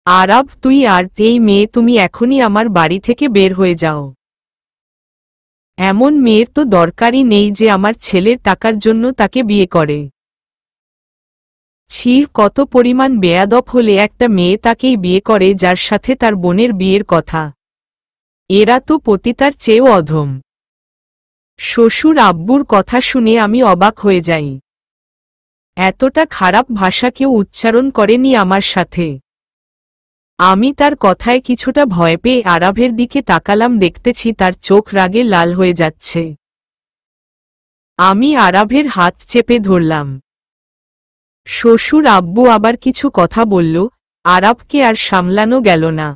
আরাব, তুই আর এই মেয়ে, তুমি এখনই আমার বাড়ি থেকে বের হয়ে যাও। এমন মেয়ের তো দরকারই নেই যে আমার ছেলের টাকার জন্য তাকে বিয়ে করে। ছি, কত পরিমাণ বেয়াদব হলে একটা মেয়ে তাকেই বিয়ে করে যার সাথে তার বোনের বিয়ের কথা। এরা তো পতিতার চেয়েও অধম। শ্বশুর আব্বুর কথা শুনে আমি অবাক হয়ে যাই। এতটা খারাপ ভাষা কেউ উচ্চারণ করেনি আমার সাথে। আমি তার কথায় কিছুটা ভয় পেয়ে আরাভের দিকে তাকালাম, দেখতেছি তার চোখ রাগে লাল হয়ে যাচ্ছে। আমি আরাভের হাত চেপে ধরলাম। শ্বশুর আব্বু আবার কিছু কথা বলল, আরাভকে আর সামলানো গেল না।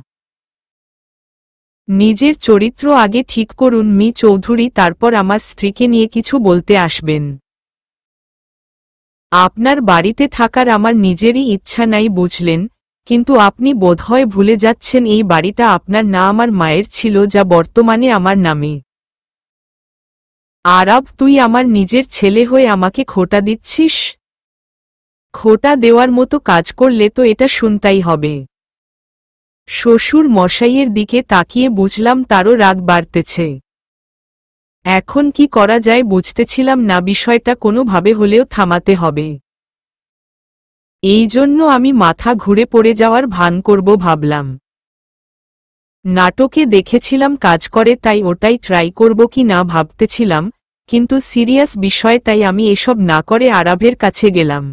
নিজের চরিত্র আগে ঠিক করুন মি চৌধুরী, তারপর আমার স্ত্রীকে নিয়ে কিছু বলতে আসবেন। আপনার বাড়িতে থাকার আমার নিজেরই ইচ্ছা নাই বুঝলেন, কিন্তু আপনি বোধহয় ভুলে যাচ্ছেন এই বাড়িটা আপনার না আমার মায়ের ছিল, যা বর্তমানে আমার নামে। আরাব, তুই আমার নিজের ছেলে হয়ে আমাকে খোঁটা দিচ্ছিস? খোঁটা দেওয়ার মতো কাজ করলে তো এটা শুনতেই হবে। শ্বশুর মশাইয়ের দিকে তাকিয়ে বুঝলাম তারও রাগ বাড়তেছে। এখন কি করা যায় বুঝতেছিলাম না, বিষয়টা কোনোভাবে হলেও থামাতে হবে। এই জন্য আমি মাথা ঘুরে পড়ে যাওয়ার ভান করব ভাবলাম। নাটকে দেখেছিলাম কাজ করে, তাই ওটাই ট্রাই করব কি না ভাবতেছিলাম, কিন্তু সিরিয়াস বিষয় তাই আমি এসব না করে আরাভের কাছে গেলাম।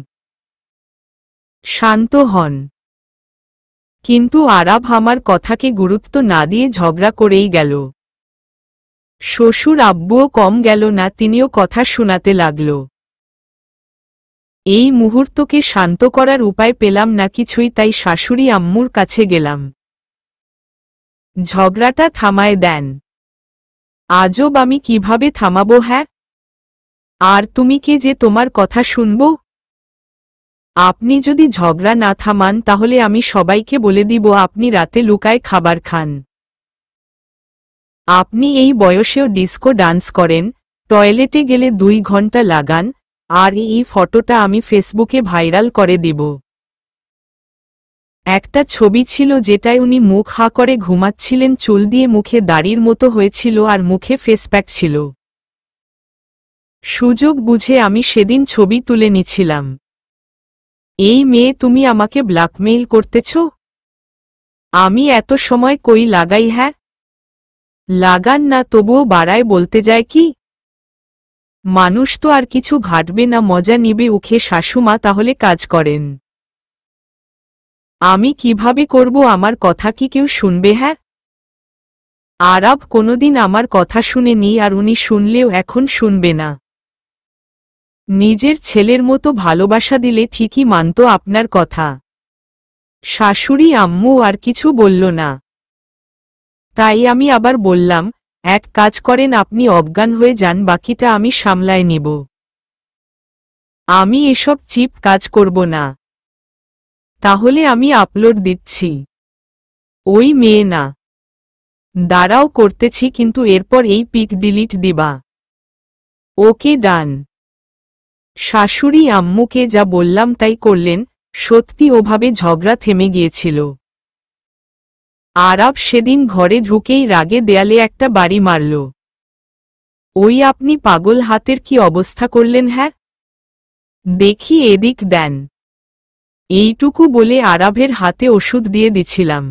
শান্ত হন। কিন্তু আরাভ আমার কথাকে গুরুত্ব না দিয়ে ঝগড়া করেই গেল। শ্বশুর আব্বুও কম গেল না, তিনিও কথা শোনাতে লাগল। এই মুহূর্তকে শান্ত করার উপায় পেলাম না কিছুই, তাই শাশুড়ি আম্মুর কাছে গেলাম। ঝগড়াটা থামায় দেন। আজব, আমি কিভাবে থামাবো? হ্যাঁ, আর তুমি কে যে তোমার কথা শুনব? আপনি যদি ঝগড়া না থামান তাহলে আমি সবাইকে বলে দিব আপনি রাতে লুকায় খাবার খান। আপনি এই বয়সেও ডিস্কো ডান্স করেন, টয়লেটে গেলে 2 ঘন্টা লাগান, আর এই ফটোটা আমি ফেসবুকে ভাইরাল করে দিব। একটা ছবি ছিল যেটায় উনি মুখ হা করে ঘুমাচ্ছিলেন, চুল দিয়ে মুখে দাড়ির মতো হয়েছিল আর মুখে ফেসপ্যাক ছিল। সুযোগ বুঝে আমি সেদিন ছবি তুলে নিছিলাম। এই মেয়ে, তুমি আমাকে ব্ল্যাকমেইল করতেছ? আমি এত সময় কই লাগাই? হ্যাঁ, লাগান না, তবুও বাড়ায় বলতে যায় কি? মানুষ তো আর কিছু ঘাটবে না, মজা নিবে উখে শাশুমা, তাহলে কাজ করেন। আমি কিভাবে করব? আমার কথা কি কেউ শুনবে? হ্যাঁ, আরাব কোনোদিন আমার কথা শুনেনি, আর উনি শুনলেও এখন শুনবে না। নিজের ছেলের মতো ভালোবাসা দিলে ঠিকই মানত আপনার কথা। শাশুড়ি আম্মু আর কিছু বলল না। তাই আমি আবার বললাম, এক কাজ করেন, আপনি অজ্ঞান হয়ে যান, বাকিটা আমি সামলায় নিব। আমি এসব চিপ কাজ করব না। তাহলে আমি আপলোড দিচ্ছি। ওই মেয়ে না। দাঁড়াও, করতেছি, কিন্তু এরপর এই পিক ডিলিট দিবা। ওকে, ডান। শাশুড়ি আম্মুকে যা বললাম তাই করলেন। সত্যি ওভাবে ঝগড়া থেমে গিয়েছিল। আরাব সেদিন ঘরে ঢুকেই রাগে দেয়ালে একটা বাড়ি মারল। ওই, আপনি পাগল, হাতের কি অবস্থা করলেন? হ্যাঁ, দেখি এদিক দেন। এইটুকু বলে আরাভের হাতে ওষুধ দিয়ে দিছিলাম।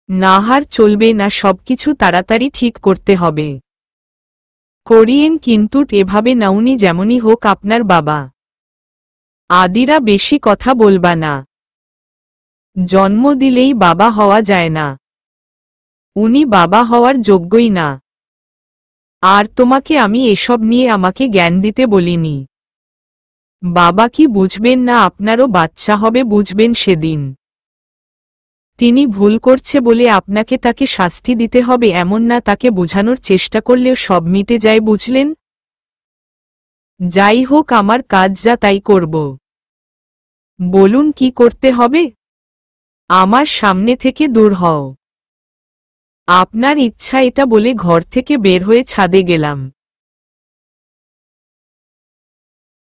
নাহার চলবে না, সবকিছু তাড়াতাড়ি ঠিক করতে হবে। করিয়েন, কিন্তু এভাবে না, উনি যেমনই হোক আপনার বাবা। আদিরা, বেশি কথা বলবা না। জন্ম দিলেই বাবা হওয়া যায় না। উনি বাবা হওয়ার যোগ্যই না। আর তোমাকে আমি এসব নিয়ে আমাকে জ্ঞান দিতে বলিনি। বাবা কি বুঝবেন না? আপনারও বাচ্চা হবে, বুঝবেন সেদিন। তিনি ভুল করছে বলে আপনাকে তাকে শাস্তি দিতে হবে এমন না, তাকে বোঝানোর চেষ্টা করলেও সব মিটে যায়, বুঝলেন? যাই হোক, আমার কাজ যা তাই করব। বলুন কি করতে হবে? আমার সামনে থেকে দূর হও। আপনার ইচ্ছা, এটা বলে ঘর থেকে বের হয়ে ছাদে গেলাম।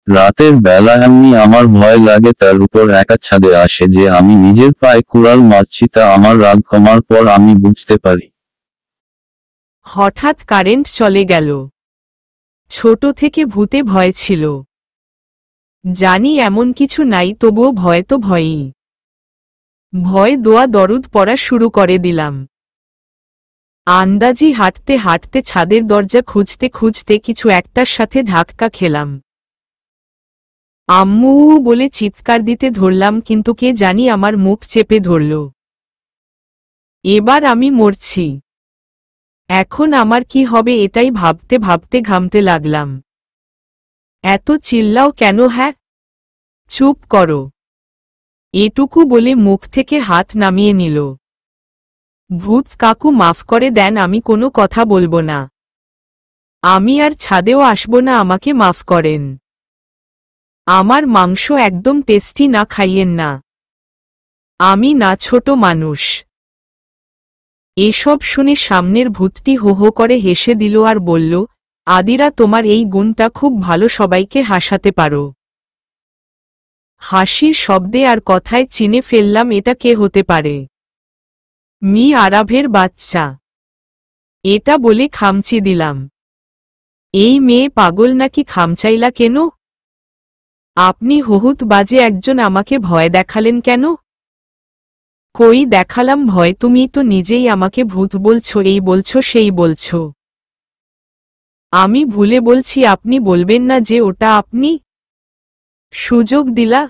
রাতের বেলা এমনি আমার ভয় লাগে, তার উপর একা ছাদে আসে যে আমি নিজের পায়ে কুড়াল মারছি, তা আমার রাগ কমার পর আমি বুঝতে পারি। হঠাৎ কারেন্ট চলে গেল। ছোট থেকে ভূতে ভয় ছিল। জানি এমন কিছু নাই, তবুও ভয় তো ভয়ই। ভয় দোয়া দরুদ পড়া শুরু করে দিলাম। আন্দাজি হাঁটতে হাঁটতে ছাদের দরজা খুঁজতে খুঁজতে কিছু একটার সাথে ধাক্কা খেলাম। আম্মু বলে চিৎকার দিতে ধরলাম, কিন্তু কে জানি আমার মুখ চেপে ধরল। এবার আমি মরছি। এখন আমার কি হবে এটাই ভাবতে ভাবতে ঘামতে লাগলাম। এত চিল্লাও কেন? হ্যাঁ, চুপ করো, এটুকু বলে মুখ থেকে হাত নামিয়ে নিল। ভূত কাকু মাফ করে দেন, আমি কোনো কথা বলবো না। আমি আর ছাদেও আসবো না, আমাকে মাফ করেন। আমার মাংস একদম টেস্টি না, খাইয়েন না। আমি না ছোট মানুষ। এসব শুনে সামনের ভূতটি হো হো করে হেসে দিল আর বলল, আদিরা, তোমার এই গুণটা খুব ভালো, সবাইকে হাসাতে পারো। হাসির শব্দে আর কথায় চিনে ফেললাম এটা কে হতে পারে। মি আরাভের বাচ্চা। এটা বলে খামচি দিলাম। এই মেয়ে পাগল নাকি, খামচাইলা কেন? আপনি হহুত বাজে একজন, আমাকে ভয় দেখালেন কেন? কই দেখালাম ভয়? তুমি তো নিজেই আমাকে ভূত বলছো, এই বলছো সেই বলছো। আমি ভুলে বলছি, আপনি বলবেন না যে ওটা আপনি? সুযোগ দিলা?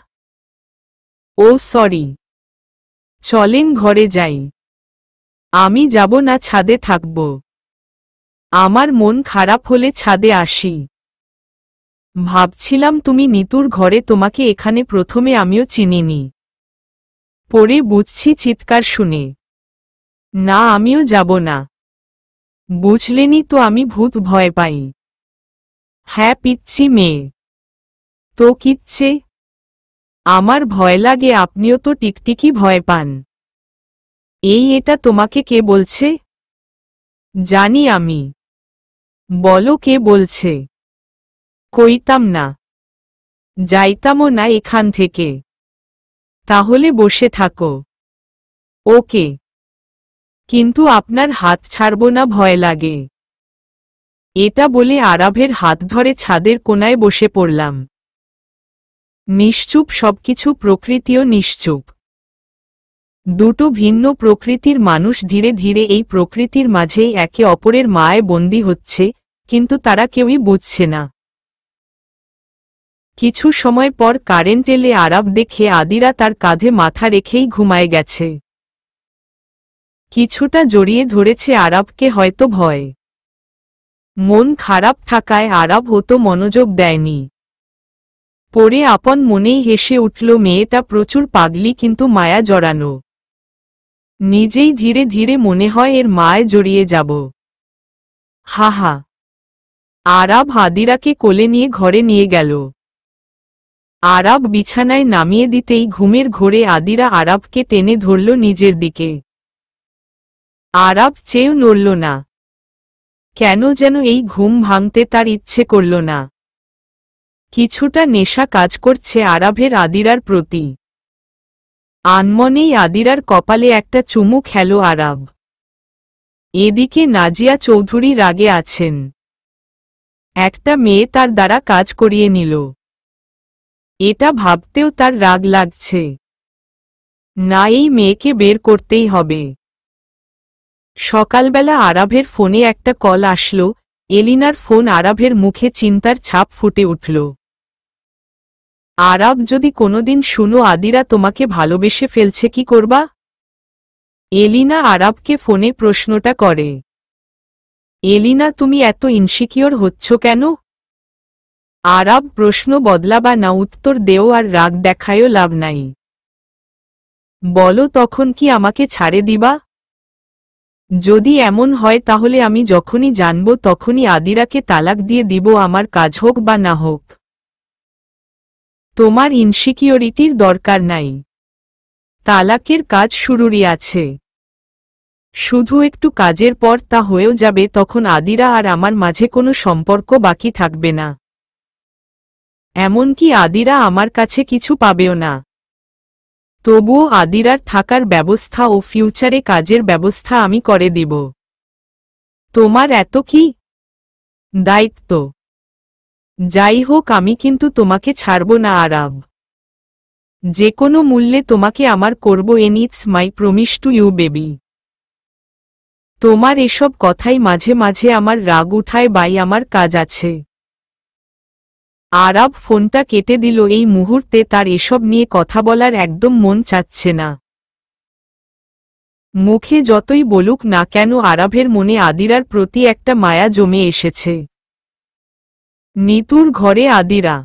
ও সরি। চলেন ঘরে যাই। আমি যাব না, ছাদে থাকব। আমার মন খারাপ হলে ছাদে আসি। ভাবছিলাম তুমি নিতুর ঘরে, তোমাকে এখানে প্রথমে আমিও চিনিনি। পরে বুঝছি চিৎকার শুনে। না, আমিও যাব না। বুঝলেনি তো আমি ভূত ভয় পাই। হ্যাঁ, পিচ্ছি মেয়ে। তো কিচ্ছে? আমার ভয় লাগে, আপনিও তো টিকটিকি ভয় পান। এটা তোমাকে কে বলছে? জানি আমি। বলো কে বলছে। কইতাম না, যাইতামও না এখান থেকে। তাহলে বসে থাকো। ওকে, কিন্তু আপনার হাত ছাড়ব না, ভয় লাগে। এটা বলে আরাভের হাত ধরে ছাদের কোনায় বসে পড়লাম। নিশ্চুপ সবকিছু, প্রকৃতিও নিশ্চুপ। দুটো ভিন্ন প্রকৃতির মানুষ ধীরে ধীরে এই প্রকৃতির মাঝেই একে অপরের মায়ায় বন্দী হচ্ছে, কিন্তু তারা কেউই বুঝছে না। কিছু সময় পর কারেন্ট এলে আরাভ দেখে আদিরা তার কাঁধে মাথা রেখেই ঘুমায় গেছে। কিছুটা জড়িয়ে ধরেছে আরাভকে, হয়তো ভয়। মন খারাপ থাকায় আরাভ হতো মনোযোগ দেয়নি। পরে আপন মনেই হেসে উঠল, মেয়েটা প্রচুর পাগলি, কিন্তু মায়া জড়ানো। নিজেই ধীরে ধীরে মনে হয় এর মায় জড়িয়ে যাব। হা হা। আরাভ আদিরাকে কোলে নিয়ে ঘরে নিয়ে গেল। আরাভ বিছানায় নামিয়ে দিতেই ঘুমের ঘোরে আদিরা আরাভকে টেনে ধরল নিজের দিকে। আরাভ চেয়েও নড়ল না। কেন যেন এই ঘুম ভাঙতে তার ইচ্ছে করল না। কিছুটা নেশা কাজ করছে আরাভের আদিরার প্রতি। আনমনেই আদিরার কপালে একটা চুমু খেলো আরাভ। এদিকে নাজিয়া চৌধুরী রাগে আছেন। একটা মেয়ে তার দ্বারা কাজ করিয়ে নিল। এটা ভাবতেও তার রাগ লাগছে। না, এই মেয়েকে বের করতেই হবে। সকালবেলা আরাভের ফোনে একটা কল আসলো, এলিনার ফোন। আরাভের মুখে চিন্তার ছাপ ফুটে উঠল। আরাভ, যদি কোনোদিন শুনো আদিরা তোমাকে ভালোবেসে ফেলছে, কি করবা? এলিনা আরাভকে ফোনে প্রশ্নটা করে। এলিনা, তুমি এত ইনসিকিওর হচ্ছ কেন? আরাভ প্রশ্ন বদলাবা না, উত্তর দেও, আর রাগ দেখায়ও লাভ নাই। বলো, তখন কি আমাকে ছাড়ে দিবা? যদি এমন হয় তাহলে আমি যখনই জানব তখনই আদিরাকে তালাক দিয়ে দিব, আমার কাজ হোক বা না হোক। তোমার ইনসিকিউরিটির দরকার নাই। তালাকের কাজ শুরুরই আছে। শুধু একটু কাজের পর তা হয়েও যাবে, তখন আদিরা আর আমার মাঝে কোনো সম্পর্ক বাকি থাকবে না। এমনকি আদিরা আমার কাছে কিছু পাবেও না। তবুও আদিরার থাকার ব্যবস্থা ও ফিউচারে কাজের ব্যবস্থা আমি করে দিব। তোমার এত কি দায়িত্ব? যাই হোক, আমি কিন্তু তোমাকে ছাড়ব না আরাব। যে কোনো মূল্যে তোমাকে আমার করব, and it's my promise to you baby. তোমার এসব কথাই মাঝে মাঝে আমার রাগ উঠায়, বাই আমার কাজ আছে। আরাব ফোনটা কেটে দিল। এই মুহূর্তে তার এসব নিয়ে কথা বলার একদম মন চাচ্ছে না। মুখে যতই বলুক না কেন, আরাবের মনে আদিরার প্রতি একটা মায়া জমে এসেছে। নিতুর ঘরে আদিরা।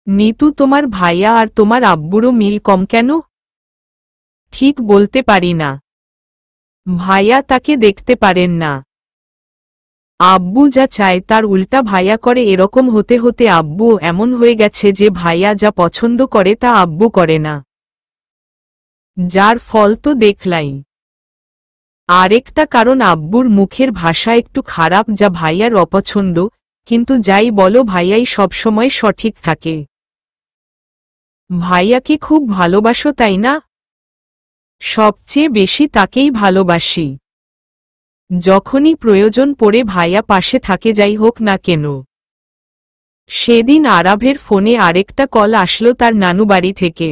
নিতু, তোমার ভাইয়া আর তোমার আব্বুরও মিল কম কেন? ঠিক বলতে পারি না। ভাইয়া তাকে দেখতে পারেন না। আব্বু যা চায় তার উল্টা ভাইয়া করে। এরকম হতে হতে আব্বু এমন হয়ে গেছে যে ভাইয়া যা পছন্দ করে তা আব্বু করে না। যার ফল তো দেখলাই। আরেকটা কারণ, আব্বুর মুখের ভাষা একটু খারাপ, যা ভাইয়ার অপছন্দ। কিন্তু যাই বলো, ভাইয়াই সবসময় সঠিক থাকে। ভাইয়াকে খুব ভালোবাসো, তাই না? সবচেয়ে বেশি তাকেই ভালোবাসি। যখনই প্রয়োজন পড়ে ভাইয়া পাশে থাকে, যাই হোক না কেন। সেদিন আরাবের ফোনে আরেকটা কল আসলো তার নানু বাড়ি থেকে।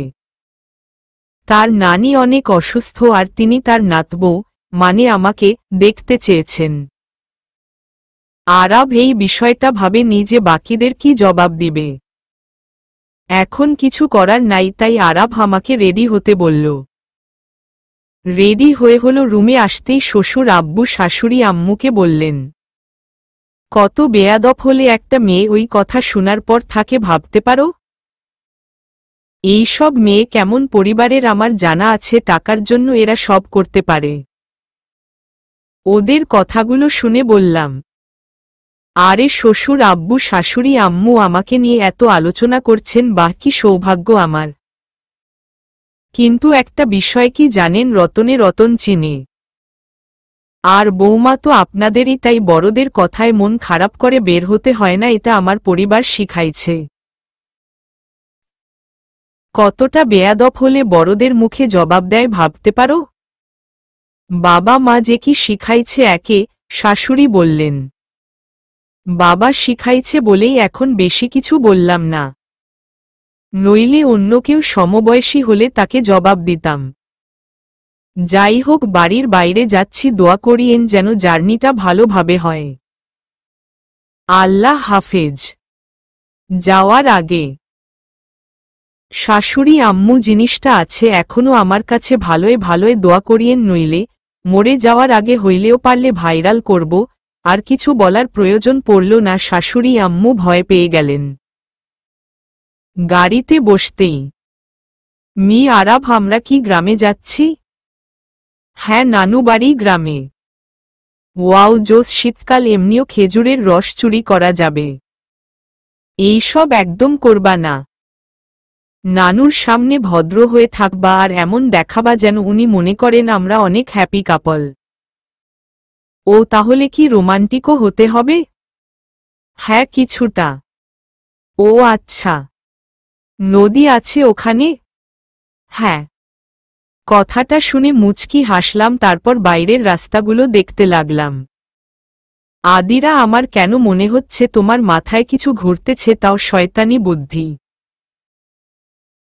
তার নানি অনেক অসুস্থ আর তিনি তার নাতবউ, মানে আমাকে, দেখতে চেয়েছেন। আরাব এই বিষয়টা ভাবে নিজে বাকিদের কি জবাব দিবে। এখন কিছু করার নাই, তাই আরাব আমাকে রেডি হতে বলল। রেডি হয়ে হলো রুমে আসতেই শ্বশুর আব্বু শাশুড়ি আম্মুকে বললেন, কত বেয়াদব হলে একটা মেয়ে ওই কথা শোনার পর থাকে, ভাবতে পারো? এই সব মেয়ে কেমন পরিবারের আমার জানা আছে, টাকার জন্য এরা সব করতে পারে। ওদের কথাগুলো শুনে বললাম, আরে শ্বশুর আব্বু শাশুড়ি আম্মু আমাকে নিয়ে এত আলোচনা করছেন, বাহ কি সৌভাগ্য আমার। কিন্তু একটা বিষয় কি জানেন, রতনে রতন চিনে। আর বৌমা তো আপনাদেরই, তাই বড়দের কথায় মন খারাপ করে বের হতে হয় না, এটা আমার পরিবার শিখাইছে। কতটা বেয়াদব হলে বড়দের মুখে জবাব দেয়, ভাবতে পারো? বাবা মা যে কি শিখাইছে একে, শাশুড়ি বললেন। বাবা শিখাইছে বলেই এখন বেশি কিছু বললাম না, নইলে অন্য কেউ সমবয়সী হলে তাকে জবাব দিতাম। যাই হোক, বাড়ির বাইরে যাচ্ছি, দোয়া করিয়েন যেন জার্নিটা ভালোভাবে হয়। আল্লাহ হাফেজ। যাওয়ার আগে শাশুড়ি আম্মু, জিনিসটা আছে এখনো আমার কাছে, ভালোয় ভালোয় দোয়া করিয়েন, নইলে মরে যাওয়ার আগে হইলেও পারলে ভাইরাল করব। আর কিছু বলার প্রয়োজন পড়ল না, শাশুড়ি আম্মু ভয় পেয়ে গেলেন। গাড়িতে বসতেই, মি আরাব, আমরা কি গ্রামে যাচ্ছি? হ্যাঁ, নানু বাড়ি গ্রামে। ওয়াও জোস, শীতকাল, এমনিও খেজুরের রস চুরি করা যাবে। এইসব একদম করবা না। নানুর সামনে ভদ্র হয়ে থাকবা আর এমন দেখাবা যেন উনি মনে করেন আমরা অনেক হ্যাপি কাপল। ও তাহলে কি রোমান্টিকও হতে হবে? হ্যাঁ, কিছুটা। ও আচ্ছা, নদী আছে ওখানে? হ্যাঁ। কথাটা শুনে মুচকি হাসলাম, তারপর বাইরের রাস্তাগুলো দেখতে লাগলাম। আদিরা, আমার কেন মনে হচ্ছে তোমার মাথায় কিছু ঘুরতেছে, তাও শয়তানি বুদ্ধি।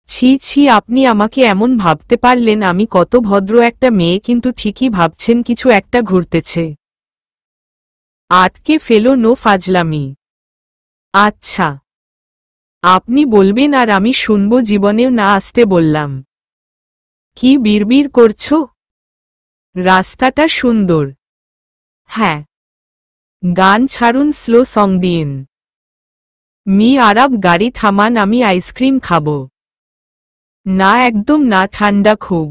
ছি ছি, আপনি আমাকে এমন ভাবতে পারলেন? আমি কত ভদ্র একটা মেয়ে, কিন্তু ঠিকই ভাবছেন কিছু একটা ঘুরতেছে। আটকে ফেলো, নো ফাজলামি। আচ্ছা, আপনি বলবেন আর আমি শুনব, জীবনেও না আসতে বললাম। কি বিড়বিড় করছো? রাস্তাটা সুন্দর। হ্যাঁ। গান ছাড়ুন, স্লো সং দিন। মি আরাব, গাড়ি থামান, আমি আইসক্রিম খাবো। না একদম না, ঠান্ডা খুব।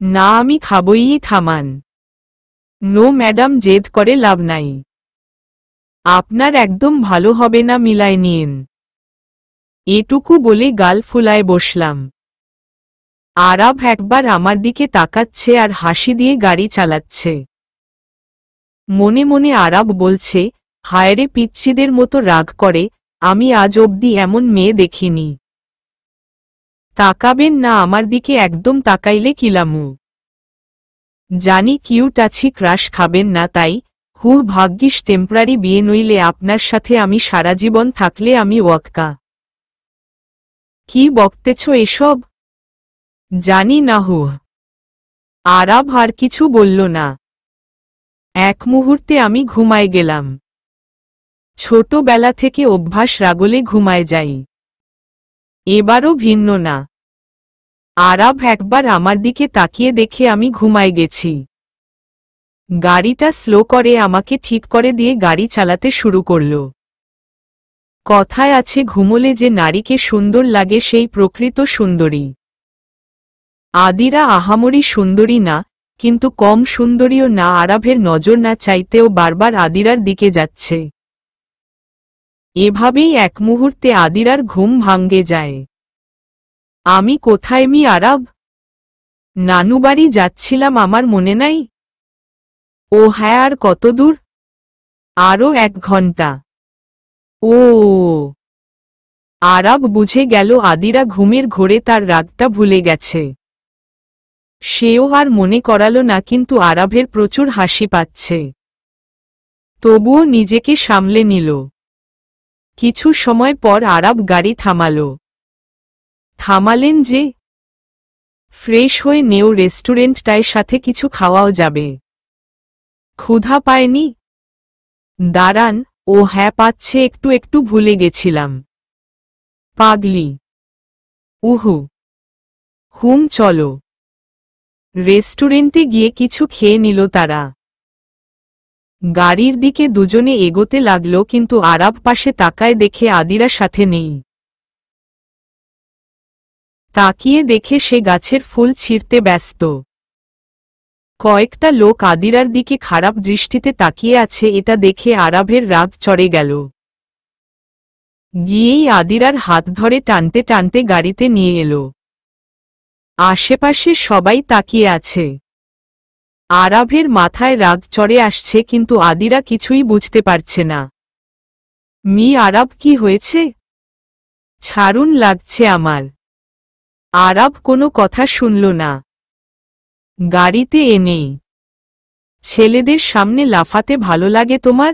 না আমি খাবই, থামান। নো ম্যাডাম, জেদ করে লাভ নাই। আপনার একদম ভালো হবে না, মিলায় নিন। এটুকু বলে গাল ফুলায় বসলাম। আরাব একবার আমার দিকে তাকাচ্ছে আর হাসি দিয়ে গাড়ি চালাচ্ছে। মনে মনে আরাব বলছে, হায়রে পিচ্চিদের মতো রাগ করে, আমি আজ অবধি এমন মেয়ে দেখিনি। তাকাবেন না আমার দিকে, একদম তাকাইলে কিলামু। জানি কিউট আছি, ক্রাশ খাবেন না তাই। ভাগ্যিস টেম্পরারি বিয়ে, নইলে আপনার সাথে আমি সারা জীবন থাকলে আমি ওয়াক্কা। কি বকতেছ এসব? জানি না। আরাব আর কিছু বলল না। এক মুহূর্তে আমি ঘুমায় গেলাম। ছোটবেলা থেকে অভ্যাস, রাগলে ঘুমায় যাই। এবারও ভিন্ন না। আরাব একবার আমার দিকে তাকিয়ে দেখে আমি ঘুমায় গেছি। গাড়িটা স্লো করে আমাকে ঠিক করে দিয়ে গাড়ি চালাতে শুরু করল। কথায় আছে, ঘুমোলে যে নারীকে সুন্দর লাগে সেই প্রকৃত সুন্দরী। আদিরা আহামরি সুন্দরী না, কিন্তু কম সুন্দরীও না। আরাবের নজর না চাইতেও বারবার আদিরার দিকে যাচ্ছে। এভাবেই এক মুহূর্তে আদিরার ঘুম ভাঙ্গে যায়। আমি কোথায় আরাব? নানুবাড়ি যাচ্ছিলাম, আমার মনে নাই? ও হ্যাঁ, আর কত দূর? আরও 1 ঘন্টা। ও। আরাব বুঝে গেল আদিরা ঘুমের ঘোরে তার রাগটা ভুলে গেছে। সেও আর মনে করালো না, কিন্তু আরাবের প্রচুর হাসি পাচ্ছে। তবুও নিজেকে সামলে নিল। কিছু সময় পর আরাব গাড়ি থামালেন যে। ফ্রেশ হয়ে নেও, রেস্টুরেন্টটায় সাথে কিছু খাওয়াও যাবে। ক্ষুধা পায়নি? দাঁড়ান। ও হ্যাঁ, পাচ্ছে একটু একটু, ভুলে গেছিলাম। পাগলি। চলো। রেস্টুরেন্টে গিয়ে কিছু খেয়ে নিল তারা। গাড়ির দিকে দুজনে এগোতে লাগলো, কিন্তু আরাব পাশে তাকায় দেখে আদিরা সাথে নেই। তাকিয়ে দেখে সে গাছের ফুল ছিঁড়তে ব্যস্ত। কয়েকটা লোক আদিরার দিকে খারাপ দৃষ্টিতে তাকিয়ে আছে, এটা দেখে আরাবের রাগ চড়ে গেল। গিয়েই আদিরার হাত ধরে টানতে টানতে গাড়িতে নিয়ে এলো। আশেপাশে সবাই তাকিয়ে আছে। আরাবের মাথায় রাগ চড়ে আসছে, কিন্তু আদিরা কিছুই বুঝতে পারছে না। আরাব, কি হয়েছে? ছাড়ুন, লাগছে আমার। আরাব কোনো কথা শুনল না। গাড়িতে এনেই, ছেলেদের সামনে লাফাতে ভালো লাগে তোমার?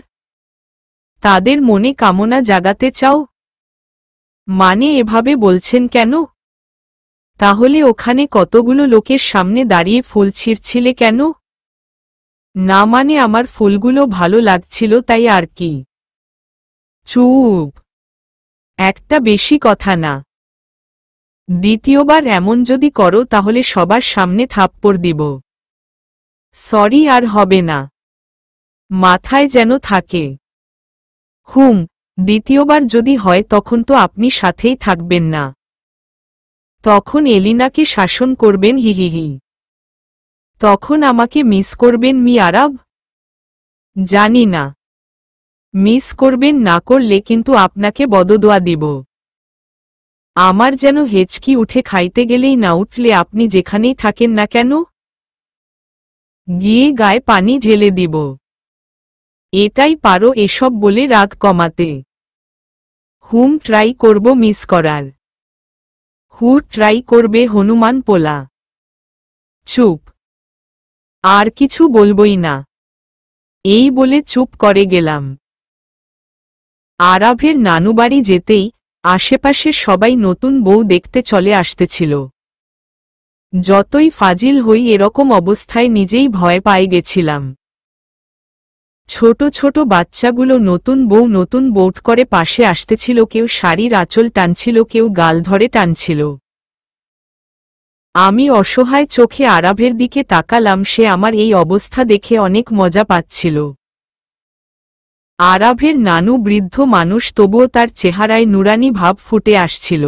তাদের মনে কামনা জাগাতে চাও? মানে এভাবে বলছেন কেন? তাহলে ওখানে কতগুলো লোকের সামনে দাঁড়িয়ে ফুল ছিঁড়ছিলে কেন? না মানে আমার ফুলগুলো ভালো লাগছিল তাই আর কি। চুপ। একটা বেশি কথা না। দ্বিতীয়বার এমন যদি করো তাহলে সবার সামনে থাপ্পড় দিব। সরি, আর হবে না। মাথায় যেন থাকে। দ্বিতীয়বার যদি হয় তখন তো আপনি সাথেই থাকবেন না। তখন এলিনাকে শাসন করবেন, হিহিহি। তখন আমাকে মিস করবেন আরাব? জানি না। মিস করবেন না করলে কিন্তু আপনাকে বদদোয়া দিব। আমার যেন হেঁচকি উঠে, খাইতে গেলেই না উঠলে আপনি যেখানেই থাকেন না কেন গিয়ে গায়ে পানি ঢেলে দিব। এটাই পারো এসব বলে রাগ কমাতে? ট্রাই করব মিস করার। ট্রাই করবে হনুমান পোলা। চুপ। আর কিছু বলবই না। এই বলে চুপ করে গেলাম। আরাবের নানুবাড়ি যেতেই আশেপাশের সবাই নতুন বউ দেখতে চলে আসতেছিল। যতই ফাজিল হই, এরকম অবস্থায় নিজেই ভয় পেয়ে গেছিলাম। ছোট ছোট বাচ্চাগুলো নতুন বউ করে পাশে আসতেছিল, কেউ শাড়ির আঁচল টানছিল, কেউ গাল ধরে টানছিল। আমি অসহায় চোখে আরাবের দিকে তাকালাম, সে আমার এই অবস্থা দেখে অনেক মজা পাচ্ছিল। আরাবের নানু বৃদ্ধ মানুষ, তবুও তার চেহারায় নুরানি ভাব ফুটে আসছিল।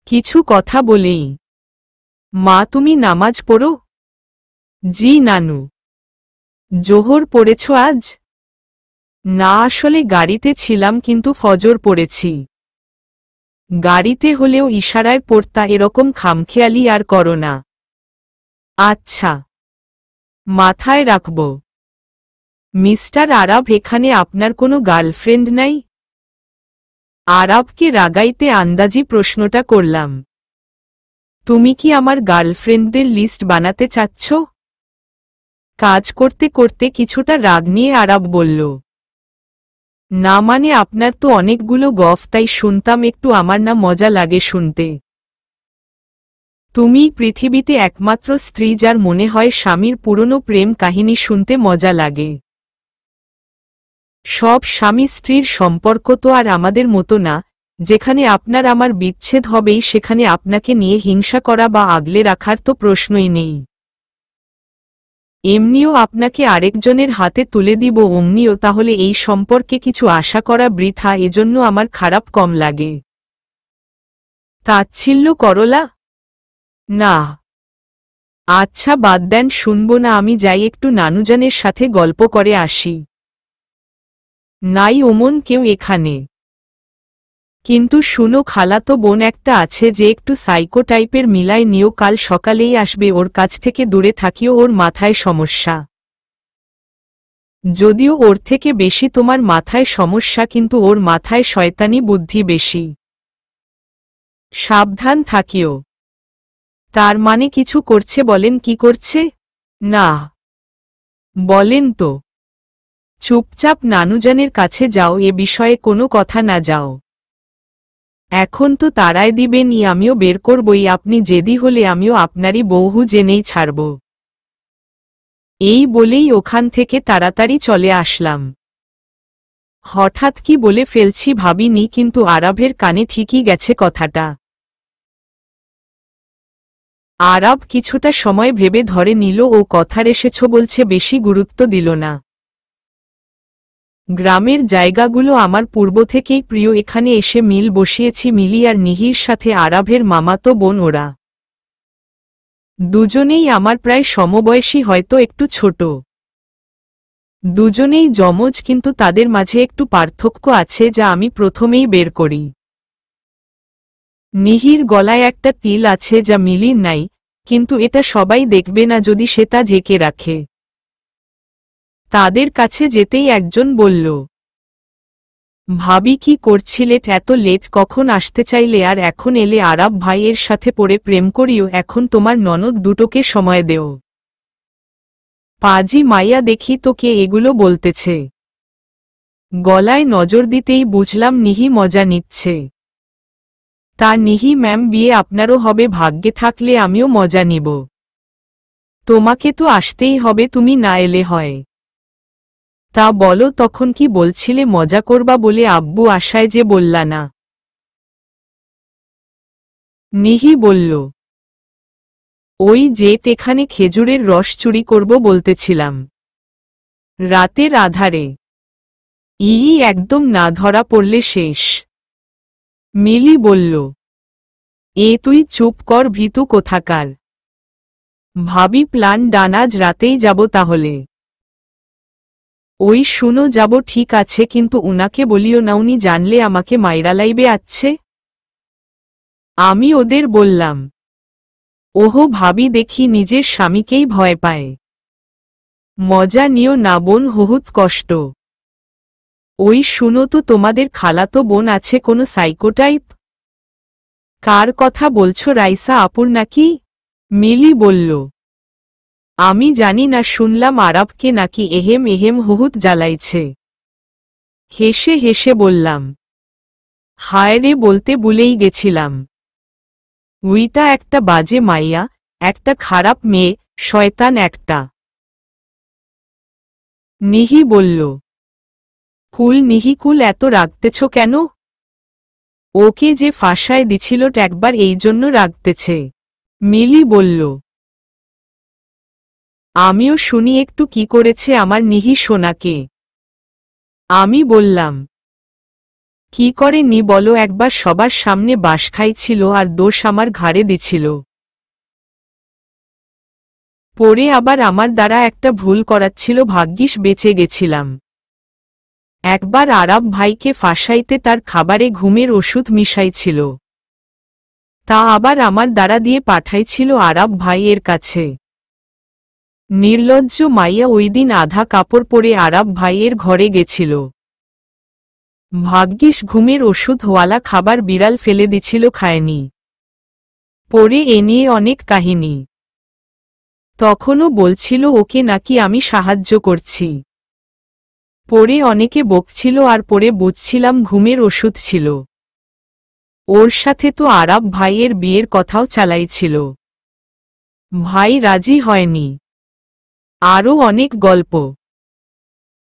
কিছু কথা বলেই, মা তুমি নামাজ পড়ো? জি নানু। জোহর পড়েছ আজ? না, আসলে গাড়িতে ছিলাম, কিন্তু ফজর পড়েছি। গাড়িতে হলেও ইশারায় পড়তা, এরকম খামখেয়ালি আর করো না। আচ্ছা, মাথায় রাখব। মিস্টার আরাব, এখানে আপনার কোনো গার্লফ্রেন্ড নাই? আরাবকে রাগাইতে আন্দাজি প্রশ্নটা করলাম। তুমি কি আমার গার্লফ্রেন্ডদের লিস্ট বানাতে চাচ্ছ? কাজ করতে করতে কিছুটা রাগ নিয়ে আরাব বলল, না মানে আপনার তো অনেকগুলো গফ, তাই শুনতাম একটু, আমার না মজা লাগে শুনতে। তুমি পৃথিবীতে একমাত্র স্ত্রী যার মনে হয় স্বামীর পুরনো প্রেম কাহিনী শুনতে মজা লাগে। সব স্বামী স্ত্রীর সম্পর্ক তো আর আমাদের মতো না, যেখানে আপনার আমার বিচ্ছেদ হবেই সেখানে আপনাকে নিয়ে হিংসা করা বা আগলে রাখার তো প্রশ্নই নেই। এমনিও আপনাকে আরেকজনের হাতে তুলে দিব অমনিও, তাহলে এই সম্পর্কে কিছু আশা করা বৃথা, এজন্য আমার খারাপ কম লাগে। তাচ্ছিল্য করলা? না। আচ্ছা বাদ দেন, শুনবো না, আমি যাই একটু নানুজানের সাথে গল্প করে আসি। নাই ওমন কেউ এখানে। কিন্তু শুনো, খালাতো বোন একটা আছে যে একটু সাইকো টাইপের, মিলায় নিও, কাল সকালেই আসবে, ওর কাছ থেকে দূরে থাকিও, ওর মাথায় সমস্যা। যদিও ওর থেকে বেশি তোমার মাথায় সমস্যা, কিন্তু ওর মাথায় শয়তানি বুদ্ধি বেশি। সাবধান থাকিও। তার মানে কিছু করছে? বলেন কি করছে? না। বলেন তো। চুপচাপ নানুজানের কাছে যাও, এ বিষয়ে কোনো কথা না যাও। এখন তো তাড়ায় দিবেনই, আমিও বের করবই, আপনি জেদি হলে আমিও আপনারই বউহু জেনেই ছাড়ব। এই বলেই ওখান থেকে তাড়াতাড়ি চলে আসলাম। হঠাৎ কি বলে ফেলছি ভাবিনি, কিন্তু আরাবের কানে ঠিকই গেছে কথাটা। আরাব কিছুটা সময় ভেবে ধরে নিল ও কথার এসেছ বলছে, বেশি গুরুত্ব দিল না। গ্রামের জায়গাগুলো আমার পূর্ব থেকেই প্রিয়, এখানে এসে মিল বসিয়েছি মিলি আর নিহির সাথে, আরাবের মামাতো বোন ওরা। দুজনেই আমার প্রায় সমবয়সী, হয়তো একটু ছোট। দুজনেই যমজ, কিন্তু তাদের মাঝে একটু পার্থক্য আছে যা আমি প্রথমেই বের করি। নিহির গলায় একটা তিল আছে যা মিলির নাই, কিন্তু এটা সবাই দেখবে না যদি সে তা ঢেকে রাখে। তাদের কাছে যেতেই একজন বলল, ভাবি কি করছিলে এত লেট, কখন আসতে চাইলে আর এখন এলে? আরাব ভাইয়ের সাথে পড়ে প্রেম করিও, এখন তোমার ননদ দুটোকে সময় দেও। পাজি মাইয়া দেখি তোকে এগুলো বলতেছে। গলায় নজর দিতেই বুঝলাম নিহি মজা নিচ্ছে। তা নিহি ম্যাম, বিয়ে আপনারও হবে, ভাগ্যে থাকলে আমিও মজা নিব। তোমাকে তো আসতেই হবে, তুমি না এলে হয়। তা বলো, তখন কি বলছিলে? মজা করবা বলে আব্বু আশায় যে বললা না। নিহি বলল, ওই জেট এখানে খেজুরের রস চুরি করব বলতেছিলাম রাতের আধারে। একদম না ধরা পড়লে শেষ। মিলি বলল, তুই চুপ কর ভীতু কোথাকার। ভাবি প্ল্যান ডান, আজ রাতেই যাব তাহলে। ওই শুনো, যাব ঠিক আছে, কিন্তু উনাকে বলিও না, উনি জানলে আমাকে মাইরা লাইবে আছে। আমি ওদের বললাম, ওহো ভাবি, দেখি নিজের স্বামীকেই ভয় পায়। মজা নিও না বোন, বহুত কষ্ট। ওই শুনো তো, তোমাদের খালাতো বোন আছে কোনো সাইকোটাইপ? কার কথা বলছো? রাইসা আপুর নাকি? মিলি বলল, আমি জানি না, শুনলাম আরাবকে নাকি এহেম এহেম হুহুত জ্বালাইছে। হেসে হেসে বললাম, হায় রে, বলতে ভুলেই গেছিলাম। উইটা একটা বাজে মাইয়া, একটা খারাপ মেয়ে, শয়তান একটা। নিহি বলল, কুল নিহি কুল, এত রাগতেছ কেন? ওকে যে ফাঁসায় দিছিল একবার, এই জন্য রাগতেছে। মিলি বলল, আমিও শুনি একটু, কি করেছে আমার নিহি সোনাকে? আমি বললাম, কি করেনি বলো? একবার সবার সামনে বাঁশ খাইছিল আর দোষ আমার ঘাড়ে দিছিল। পরে আবার আমার দ্বারা একটা ভুল করাচ্ছিল, ভাগ্যিস বেঁচে গেছিলাম। একবার আরাব ভাইকে ফাঁসাইতে তার খাবারে ঘুমের ওষুধ মিশাইছিল। তা আবার আমার দ্বারা দিয়ে পাঠাইছিল আরাব ভাইয়ের কাছে। নির্লজ্জ মাইয়া ওই দিন আধা কাপড় পরে আরাব ভাইয়ের ঘরে গেছিল। ভাগ্যিস ঘুমের ওষুধওয়ালা খাবার বিড়াল ফেলে দিছিল, খায়নি। পরে এ নিয়ে অনেক কাহিনী। তখনও বলছিল ওকে নাকি আমি সাহায্য করছি। পরে অনেকে বকছিল আর পরে বুঝছিলাম ঘুমের ওষুধ ছিল। ওর সাথে তো আরাব ভাইয়ের বিয়ের কথাও চালাইছিল। ভাই রাজি হয়নি। আরও অনেক গল্প।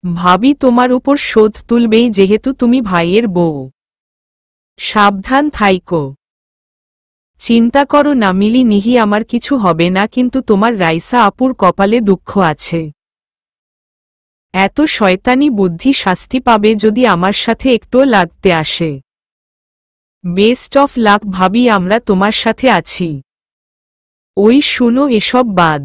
ভাবি তোমার উপর শোধ তুলবেই, যেহেতু তুমি ভাইয়ের বউ। সাবধান থাইকো। চিন্তা করো না মিলি নিহি, আমার কিছু হবে না, কিন্তু তোমার রাইসা আপুর কপালে দুঃখ আছে। এত শয়তানি বুদ্ধি শাস্তি পাবে যদি আমার সাথে একটুও লাগতে আসে। বেস্ট অফ লাক ভাবি, আমরা তোমার সাথে আছি। ওই শুনো, এসব বাদ।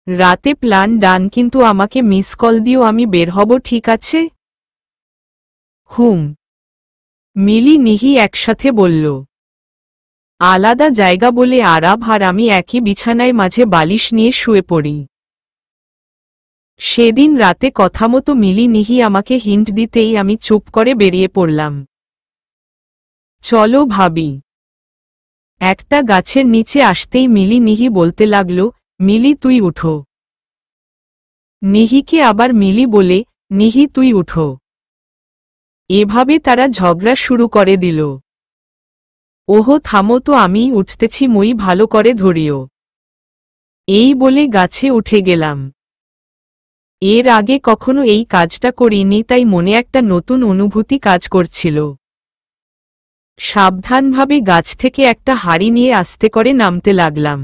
রাতে প্ল্যান ডান, কিন্তু আমাকে মিস কল দিও, আমি বের হব, ঠিক আছে? হুম। মিলি নিহি একসাথে বলল। আলাদা জায়গা বলে আরাব আর আমি একই বিছানায় মাঝে বালিশ নিয়ে শুয়ে পড়ি। সেদিন রাতে কথামতো মিলি নিহি আমাকে হিন্ট দিতেই আমি চুপ করে বেরিয়ে পড়লাম। চলো ভাবি। একটা গাছের নিচে আসতেই মিলি নিহি বলতে লাগল, মিলি তুই উঠো। নিহিকে আবার মিলি বলে, নিহি তুই উঠো। এভাবে তারা ঝগড়া শুরু করে দিল। ওহো থামো তো, আমিই উঠতেছি, মই ভালো করে ধরিও। এই বলে গাছে উঠে গেলাম। এর আগে কখনো এই কাজটা করিনি, তাই মনে একটা নতুন অনুভূতি কাজ করছিল। সাবধানভাবে গাছ থেকে একটা হাঁড়ি নিয়ে আস্তে করে নামতে লাগলাম।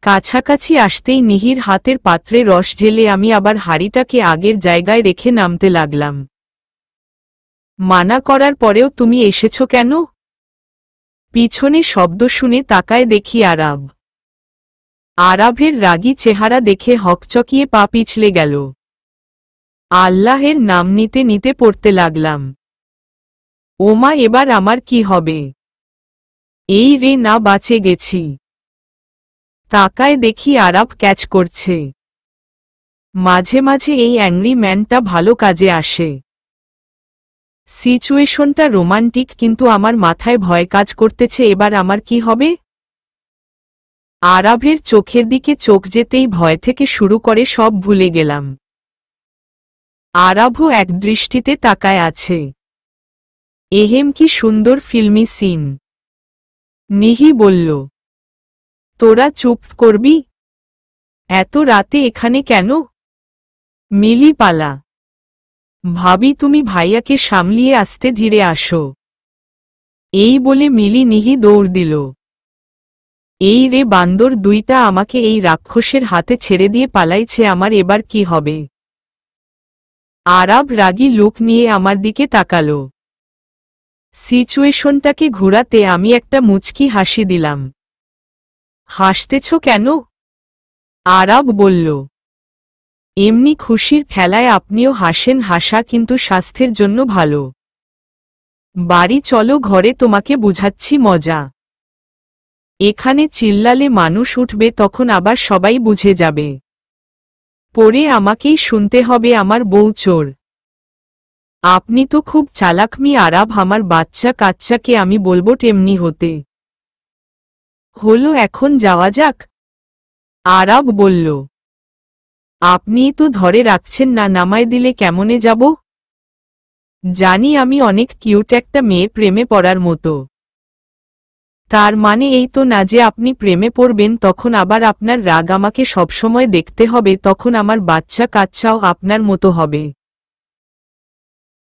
কাছাকাছি আসতেই নিহির হাতের পাত্রে রস ঢেলে আমি আবার হাঁড়িটাকে আগের জায়গায় রেখে নামতে লাগলাম। মানা করার পরেও তুমি এসেছ কেন? পিছনে শব্দ শুনে তাকায় দেখি আরাব। আরাবের রাগী চেহারা দেখে হকচকিয়ে পা পিছলে গেল। আল্লাহের নাম নিতে নিতে পড়তে লাগলাম, ওমা এবার আমার কি হবে? এই রে না, বাঁচে গেছি। তাকায় দেখি আরাব ক্যাচ করছে। মাঝে মাঝে এই অ্যাংরি ম্যানটা ভালো কাজে আসে। সিচুয়েশনটা রোমান্টিক, কিন্তু আমার মাথায় ভয় কাজ করতেছে, এবার আমার কি হবে? আরাবের চোখের দিকে চোখ যেতেই ভয় থেকে শুরু করে সব ভুলে গেলাম। আরাবও এক দৃষ্টিতে তাকায় আছে। এহেম কি সুন্দর ফিল্মি সিন। নিহি বলল, তোরা চুপ করবি? এত রাতে এখানে কেন? মিলি পালা। ভাবি তুমি ভাইয়াকে সামলিয়ে আসতে, ধীরে আসো। এই বলে মিলি নিহি দৌড় দিল। এই রে বান্দর দুইটা, আমাকে এই রাক্ষসের হাতে ছেড়ে দিয়ে পালাইছে, আমার এবার কি হবে? আরাব রাগী লুক নিয়ে আমার দিকে তাকালো। সিচুয়েশনটাকে ঘুরাতে আমি একটা মুচকি হাসি দিলাম। হাসতেছ কেন? আরাব বলল, এমনি খুশির ঠেলায় আপনিও হাসেন, হাসা কিন্তু স্বাস্থ্যের জন্য ভালো। বাড়ি চলো ঘরে, তোমাকে বুঝাচ্ছি মজা। এখানে চিল্লালে মানুষ উঠবে, তখন আবার সবাই বুঝে যাবে। পরে আমাকেই শুনতে হবে আমার বউ চোর। আপনি তো খুব চালাক আরাব, আমার বাচ্চা কাচ্চাকে আমি বলবো তেমনি হতে। হলো, এখন যাওয়া যাক। আরাব বলল, আপনিই তো ধরে রাখছেন না, নামায় দিলে কেমনে যাব? জানি আমি অনেক কিউট একটা মেয়ে, প্রেমে পড়ার মতো। তার মানে এই তো না যে আপনি প্রেমে পড়বেন, তখন আবার আপনার রাগ আমাকে সবসময় দেখতে হবে, তখন আমার বাচ্চা কাচ্চাও আপনার মতো হবে।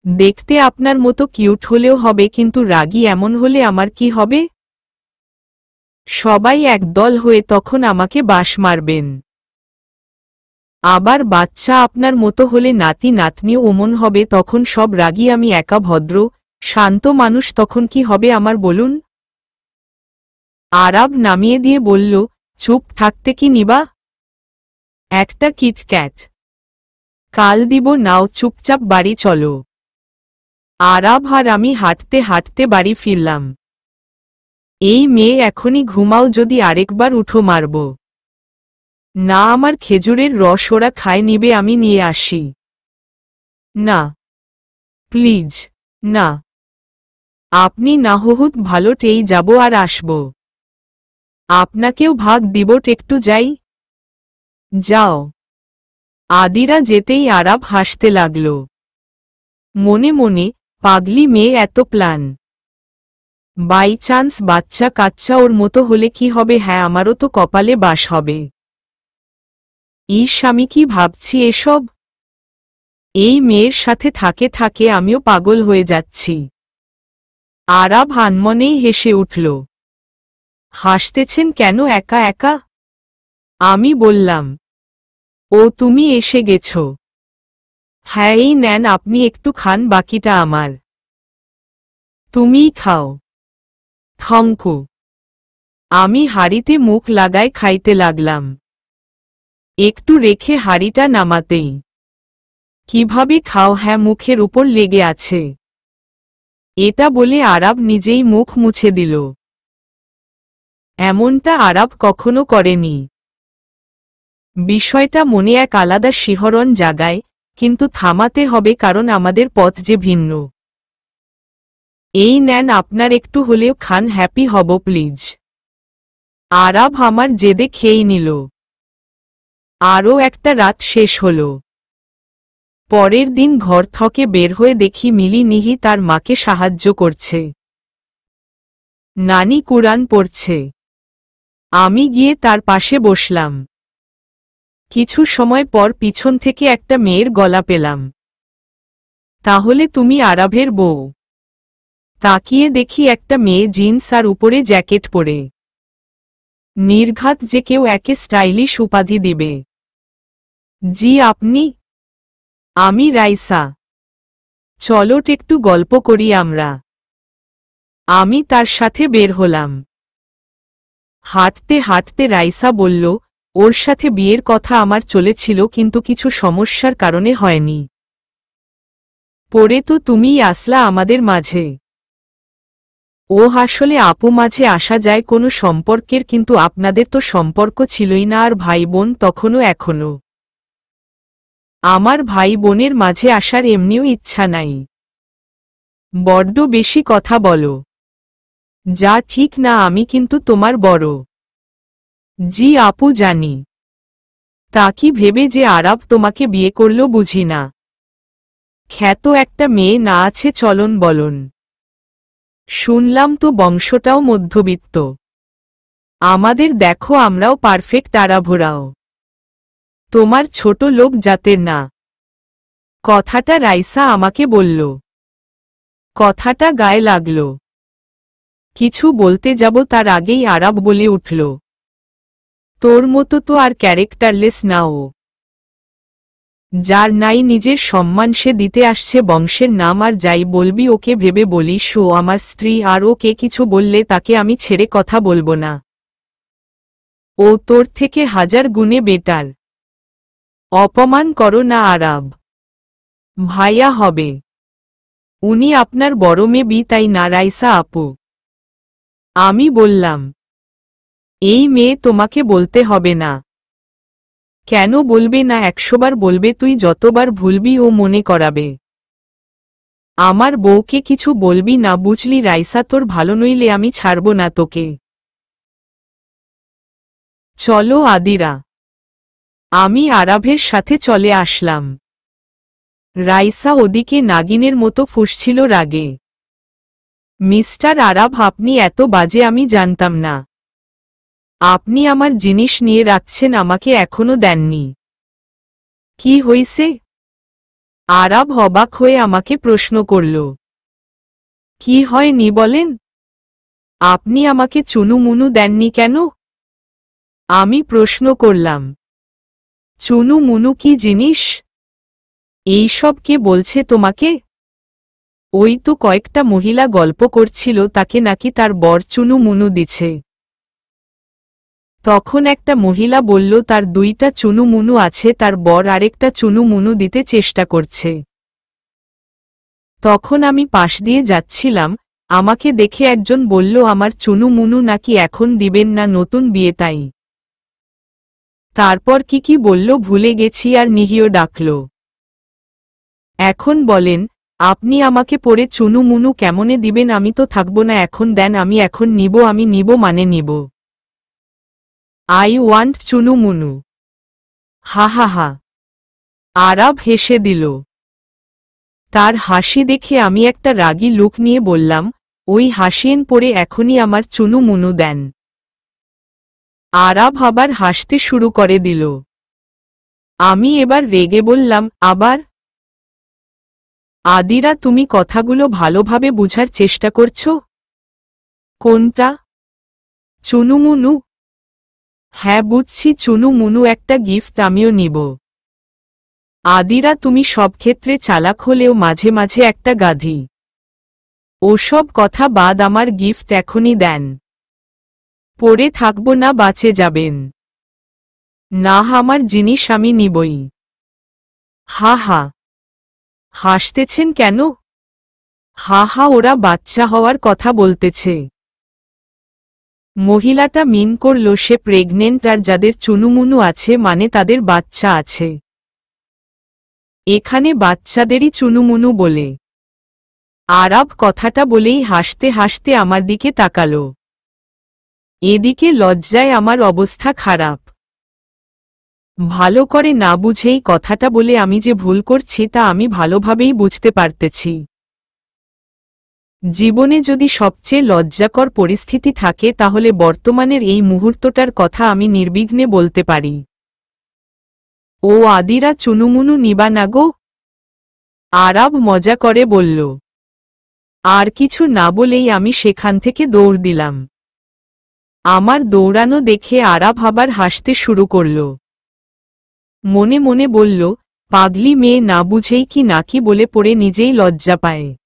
দেখতে আপনার মতো কিউট হলেও হবে, কিন্তু রাগী এমন হলে আমার কি হবে? সবাই একদল হয়ে তখন আমাকে বাঁশ মারবেন। আবার বাচ্চা আপনার মতো হলে নাতি নাতনিও ওমন হবে, তখন সব রাগী আমি একা ভদ্র শান্ত মানুষ, তখন কি হবে আমার বলুন? আরাব নামিয়ে দিয়ে বলল, চুপ থাকতে কি নিবা? একটা কিটক্যাট। কাল দিব, নাও, চুপচাপ বাড়ি চলো। আরাব আর আমি হাঁটতে হাঁটতে বাড়ি ফিরলাম। এই মেয়ে এখনই ঘুমাও, যদি আরেকবার উঠো মারব। না, আমার খেজুরের রস ওরা খায় নিবে, আমি নিয়ে আসি। না প্লিজ না, আপনি না বহুত ভালোটেই যাব আর আসব। আপনাকেও ভাগ দিবট, একটু যাই। যাও। আদিরা যেতেই আরাব হাসতে লাগল। মনে মনে, পাগলি মেয়ে, এত প্ল্যান। বাই চান্স বাচ্চা কাচ্চা ওর মতো হলে কি হবে? হ্যাঁ, আমারও তো কপালে বাস হবে। আমি কি ভাবছি এসব? এই মেয়ের সাথে থাকে থাকে আমিও পাগল হয়ে যাচ্ছি। আরাব আনমনেই হেসে উঠল। হাসতেছেন কেন একা একা? আমি বললাম, ও তুমি এসে গেছ। হ্যাঁ, এই নেন, আপনি একটু খান, বাকিটা আমার। তুমিই খাও। থঙ্কু। আমি হাঁড়িতে মুখ লাগায় খাইতে লাগলাম। একটু রেখে হাঁড়িটা নামাতেই, কিভাবে খাও? হ্যাঁ, মুখের উপর লেগে আছে। এটা বলে আরাব নিজেই মুখ মুছে দিল। এমনটা আরাব কখনো করেনি। বিষয়টা মনে এক আলাদা শিহরণ জাগায়, কিন্তু থামাতে হবে কারণ আমাদের পথ যে ভিন্ন। এই নেন, আপনার একটু হলেও খান, হ্যাপি হব প্লিজ। আরাব আমার জেদে খেয়েই নিল। আরও একটা রাত শেষ হল। পরের দিন ঘর থেকে বের হয়ে দেখি মিলি নিহি তার মাকে সাহায্য করছে। নানি কুরআন পড়ছে। আমি গিয়ে তার পাশে বসলাম। কিছু সময় পর পিছন থেকে একটা মেয়ের গলা পেলাম। তাহলে তুমি আরাবের বউ? তাকিয়ে দেখি একটা মেয়ে জিন্স আর উপরে জ্যাকেট পরে। নির্ঘাত যে কেউ একে স্টাইলিশ উপাধি দিবে। জি, আপনি? আমি রাইসা। চলোট একটু গল্প করি আমরা। আমি তার সাথে বের হলাম। হাঁটতে হাঁটতে রাইসা বলল, ওর সাথে বিয়ের কথা আমার চলেছিল, কিন্তু কিছু সমস্যার কারণে হয়নি। পরে তো তুমিই আসলা আমাদের মাঝে। ও আসলে আপু, মাঝে আসা যায় কোনো সম্পর্কের, কিন্তু আপনাদের তো সম্পর্ক ছিলই না, আর ভাই বোন তখনও এখনো। আমার ভাই বোনের মাঝে আসার এমনিও ইচ্ছা নাই। বড্ড বেশি কথা বলো। যা ঠিক না, আমি কিন্তু তোমার বড়। জি আপু, জানি। তা কি ভেবে যে আরাব তোমাকে বিয়ে করল বুঝি না। খ্যাত একটা মেয়ে না আছে চলন বলন। শুনলাম তো বংশটাও মধ্যবিত্ত। আমাদের দেখো, আমরাও পারফেক্ট আরাভোরাও। তোমার ছোট লোক জাতের না। কথাটা রাইসা আমাকে বলল। কথাটা গায়ে লাগল। কিছু বলতে যাব তার আগেই আরাব বলে উঠল, তোর মতো তো আর ক্যারেক্টারলেস না ও। যার নাই নিজের সম্মান সে দিতে আসছে বংশের নাম, আর যাই বলবি ওকে ভেবে বলিস ও আমার স্ত্রী, আর ওকে কিছু বললে তাকে আমি ছেড়ে কথা বলবো না। ও তোর থেকে 1000 গুণে বেটার। অপমান করো না আরাব। ভাইয়া হবে। উনি আপনার বড় মেবি, তাই না রাইসা আপু? আমি বললাম, এই মেয়ে তোমাকে বলতে হবে না। কেন বলবে না? 100 বার বলবে, তুই যতবার ভুলবি ও মনে করাবে। আমার বউকে কিছু বলবি না, বুঝলি রাইসা? তোর ভালো নইলে আমি ছাড়ব না তোকে। চলো আদিরা। আমি আরাভের সাথে চলে আসলাম। রাইসা ওদিকে নাগিনের মতো ফুঁসছিল রাগে। মিস্টার আরাভ, আপনি এত বাজে আমি জানতাম না। আপনি আমার জিনিস নিয়ে রাখছেন, আমাকে এখনো দেননি। কি হইছে? আরাব অবাক হয়ে আমাকে প্রশ্ন করল। কি হয়নি বলেন? আপনি আমাকে চুনুমুনু দেননি কেন? আমি প্রশ্ন করলাম। চুনুমুনু কি জিনিস? এইসব কে বলছে তোমাকে? ওই তো কয়েকটা মহিলা গল্প করছিল তাকে নাকি তার বর চুনুমুনু দিছে। তখন একটা মহিলা বলল তার 2টা চুনুমুনু আছে, তার বর আরেকটা চুনুমুনু দিতে চেষ্টা করছে। তখন আমি পাশ দিয়ে যাচ্ছিলাম, আমাকে দেখে একজন বলল আমার চুনুমুনু নাকি এখন দিবেন না, নতুন বিয়ে তাই। তারপর কি কি বলল ভুলে গেছি, আর নিহিও ডাকল। এখন বলেন, আপনি আমাকে পরে চুনু মুনু কেমনে দিবেন? আমি তো থাকবো না এখন। দেন, আমি এখন নিব, আমি নিব মানে নিব। I want Chunu Munu. হা হা হা। আরাব হেসে দিল। তার হাসি দেখে আমি একটা রাগী লুক নিয়ে বললাম, ওই হাসিয়েন পরে এখনই আমার চুনু মুনু দেন। আরাব আবার হাসতে শুরু করে দিল। আমি এবার রেগে বললাম, আবার? আদিরা, তুমি কথাগুলো ভালোভাবে বুঝার চেষ্টা করছো? কোনটা? চুনু মুনু? হ্যাঁ বুঝছি, চুনু মুনু একটা গিফট, আমিও নিব। আদিরা, তুমি সব ক্ষেত্রে চালাক হলেও মাঝে মাঝে একটা গাধি। ওসব কথা বাদ, আমার গিফট এখনই দেন। পরে থাকবো না, বাঁচে যাবেন। না, আমার জিনিস আমি নিবই। হা হা। হাসতেছেন কেন? হা হা, ওরা বাচ্চা হওয়ার কথা বলতেছে। মহিলাটা মিন করল সে প্রেগনেন্ট, আর যাদের চুনুমুনু আছে মানে তাদের বাচ্চা আছে। এখানে বাচ্চাদেরই চুনুমুনু বলে। আরাব কথাটা বলেই হাসতে হাসতে আমার দিকে তাকালো। এদিকে লজ্জায় আমার অবস্থা খারাপ। ভালো করে না বুঝেই কথাটা বলে আমি যে ভুল করছি তা আমি ভালোভাবেই বুঝতে পারতেছি। জীবনে যদি সবচেয়ে লজ্জাকর পরিস্থিতি থাকে তাহলে বর্তমানের এই মুহূর্তটার কথা আমি নির্বিঘ্নে বলতে পারি। ও আদিরা, চুনুমুনু নিবা না গো? আরাব মজা করে বলল। আর কিছু না বলেই আমি সেখান থেকে দৌড় দিলাম। আমার দৌড়ানো দেখে আরাব আবার হাসতে শুরু করল। মনে মনে বলল, পাগলি মেয়ে, না বুঝেই কি নাকি বলে পড়ে নিজেই লজ্জা পায়।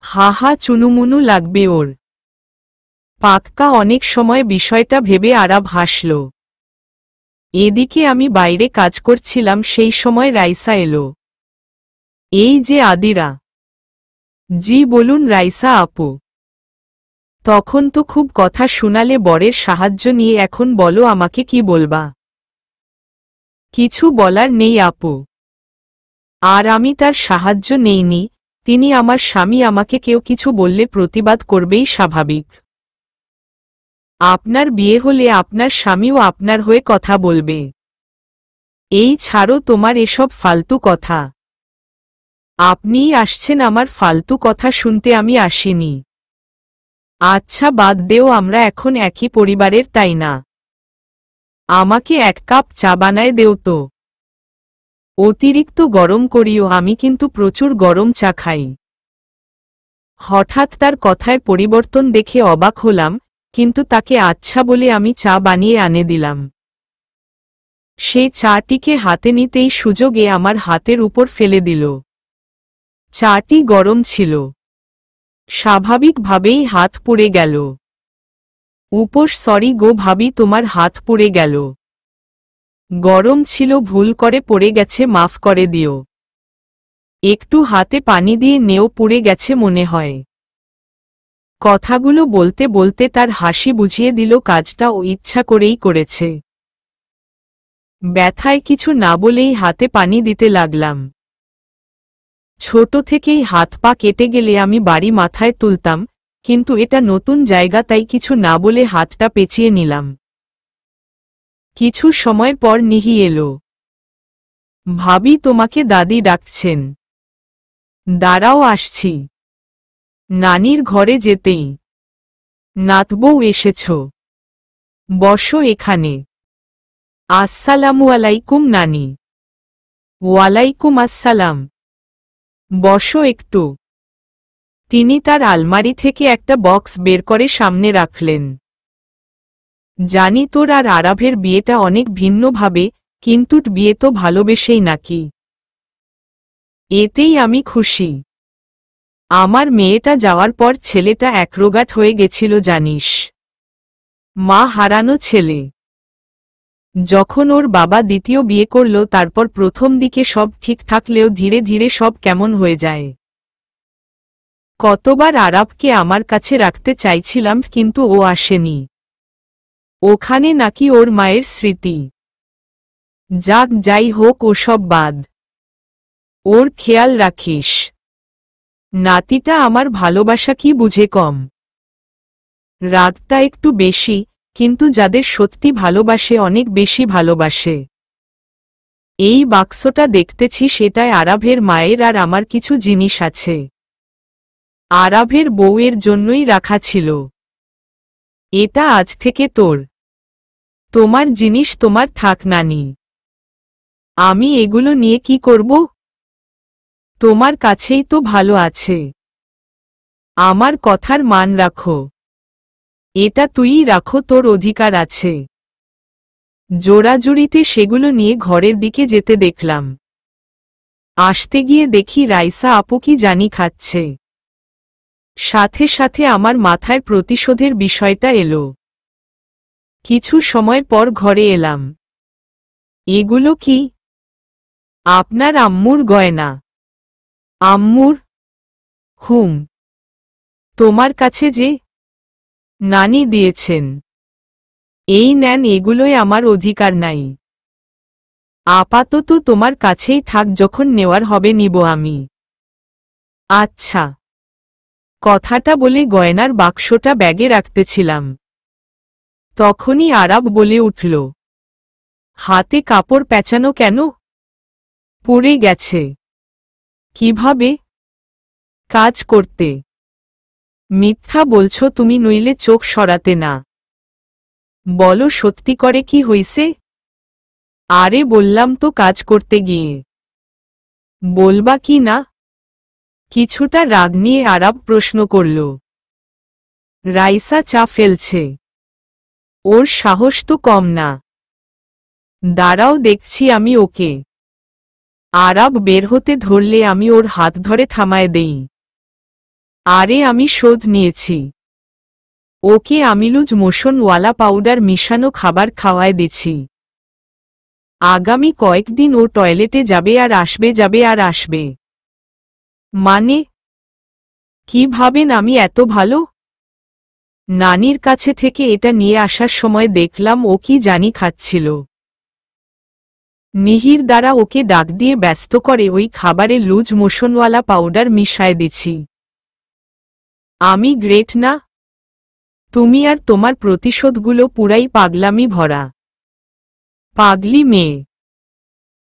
হা হা, চুনুমুনু লাগবে ওর। পাক্কা। অনেক সময় বিষয়টা ভেবে আরাব হাসল। এদিকে আমি বাইরে কাজ করছিলাম, সেই সময় রাইসা এলো। এই যে আদিরা। জি বলুন রাইসা আপু। তখন তো খুব কথা শুনালে বরের সাহায্য নিয়ে, এখন বলো আমাকে কি বলবা? কিছু বলার নেই আপু। আর আমি তার সাহায্য নেইনি, তিনি আমার স্বামী, আমাকে কেউ কিছু বললে প্রতিবাদ করবেই স্বাভাবিক। আপনার বিয়ে হলে আপনার স্বামীও আপনার হয়ে কথা বলবে। এই ছাড়ো তোমার এসব ফালতু কথা। আপনিই আসছেন আমার ফালতু কথা শুনতে, আমি আসিনি। আচ্ছা বাদ দেও, আমরা এখন একই পরিবারের, তাই না? আমাকে এক কাপ চা বানায় দেও তো। অতিরিক্ত গরম করিও, আমি কিন্তু প্রচুর গরম চা খাই। হঠাৎ তার কথায় পরিবর্তন দেখে অবাক হলাম, কিন্তু তাকে আচ্ছা বলে আমি চা বানিয়ে আনে দিলাম। সে চাটিকে হাতে নিতেই সুযোগে আমার হাতের উপর ফেলে দিল। চাটি গরম ছিল। স্বাভাবিকভাবেই হাত পুড়ে গেল। উপোস, সরি গো ভাবি, তোমার হাত পুড়ে গেল। গরম ছিল, ভুল করে পড়ে গেছে, মাফ করে দিও। একটু হাতে পানি দিয়ে নেও, পুড়ে গেছে মনে হয়। কথাগুলো বলতে বলতে তার হাসি বুঝিয়ে দিল কাজটা ও ইচ্ছা করেই করেছে। ব্যথায় কিছু না বলেই হাতে পানি দিতে লাগলাম। ছোট থেকেই হাত পা কেটে গেলে আমি বাড়ি মাথায় তুলতাম, কিন্তু এটা নতুন জায়গা তাই কিছু না বলে হাতটা পেঁচিয়ে নিলাম। কিছু সময় পর নিহি এলো। ভাবি, তোমাকে দাদি ডাকছেন। দাঁড়াও, আসছি। নানির ঘরে যেতেই, নাতবউ এসেছ, বসো এখানে। আসসালামু আলাইকুম নানি। ওয়ালাইকুম আসসালাম। বসো একটু। তিনি তার আলমারি থেকে একটা বক্স বের করে সামনে রাখলেন। জানি তোর আর আরাভের বিয়েটা অনেক ভিন্নভাবে, কিন্তু বিয়ে তো ভালোবেসেই নাকি? এতেই আমি খুশি। আমার মেয়েটা যাওয়ার পর ছেলেটা একরোগাট হয়ে গেছিল জানিস। মা হারানো ছেলে। যখন ওর বাবা দ্বিতীয় বিয়ে করল, তারপর প্রথম দিকে সব ঠিক থাকলেও ধীরে ধীরে সব কেমন হয়ে যায়। কতবার আরাবকে আমার কাছে রাখতে চাইছিলাম, কিন্তু ও আসেনি। ওখানে নাকি ওর মায়ের স্মৃতি। যাক, যাই হোক, ওসব বাদ। ওর খেয়াল রাখিস। নাতিটা আমার ভালোবাসা কি বুঝে কম। রাগটা একটু বেশি, কিন্তু যাদের সত্যি ভালোবাসে অনেক বেশি ভালোবাসে। এই বাক্সটা দেখতেছি সেটায় আরাভের মায়ের আর আমার কিছু জিনিস আছে। আরাভের বউয়ের জন্যই রাখা ছিল। এটা আজ থেকে তোর। তোমার জিনিস তোমার থাক নানি। আমি এগুলো নিয়ে কি করব? তোমার কাছেই তো ভালো আছে। আমার কথার মান রাখো। এটা তুইই রাখো, তোর অধিকার আছে। জোড়াজুড়িতে সেগুলো নিয়ে ঘরের দিকে যেতে দেখলাম। আসতে গিয়ে দেখি রাইসা আপু কি জানি খাচ্ছে। সাথে সাথে আমার মাথায় প্রতিশোধের বিষয়টা এলো। কিছু সময় পর ঘরে এলাম। এগুলো কি? আপনার আম্মুর গয়না। আম্মুর? হুম। তোমার কাছে যে নানি দিয়েছেন। এই নেন, এগুলোই আমার অধিকার নাই। আপাতত তোমার কাছেই থাক, যখন নেওয়ার হবে নিব আমি। আচ্ছা। কথাটা বলে গয়নার বাক্সটা ব্যাগে রাখতেছিলাম। তখনই আরাব বলে উঠল, হাতে কাপড় পেঁচানো কেন? পড়ে গেছে। কিভাবে? কাজ করতে। মিথ্যা বলছো তুমি, নইলে চোখ সরাতে না। বলো সত্যি করে কি হইছে? আরে বললাম তো, কাজ করতে গিয়ে। বলবা কি না? কিছুটা রাগ নিয়ে আরাব প্রশ্ন করল। রাইসা চা ফেলছে। ওর সাহস তো কম না। দাঁড়াও দেখছি আমি ওকে। আরাব বের হতে ধরলে আমি ওর হাত ধরে থামায় দেই। আরে আমি শোধ নিয়েছি। ওকে আমিলুজ মোশনওয়ালা পাউডার মিশানো খাবার খাওয়ায় দিছি। আগামী কয়েকদিন ও টয়লেটে যাবে আর আসবে, যাবে আর আসবে। মানে? কি ভাবেন আমি এত ভালো? নানির কাছে থেকে এটা নিয়ে আসার সময় দেখলাম ও কি জানি খাচ্ছিল। মিহির দ্বারা ওকে ডাক দিয়ে ব্যস্ত করে ওই খাবারে লুজ মোশনওয়ালা পাউডার মিশায় দিছি। আমি গ্রেট না? তুমি আর তোমার প্রতিশোধগুলো পুরাই পাগলামি ভরা। পাগলি মেয়ে।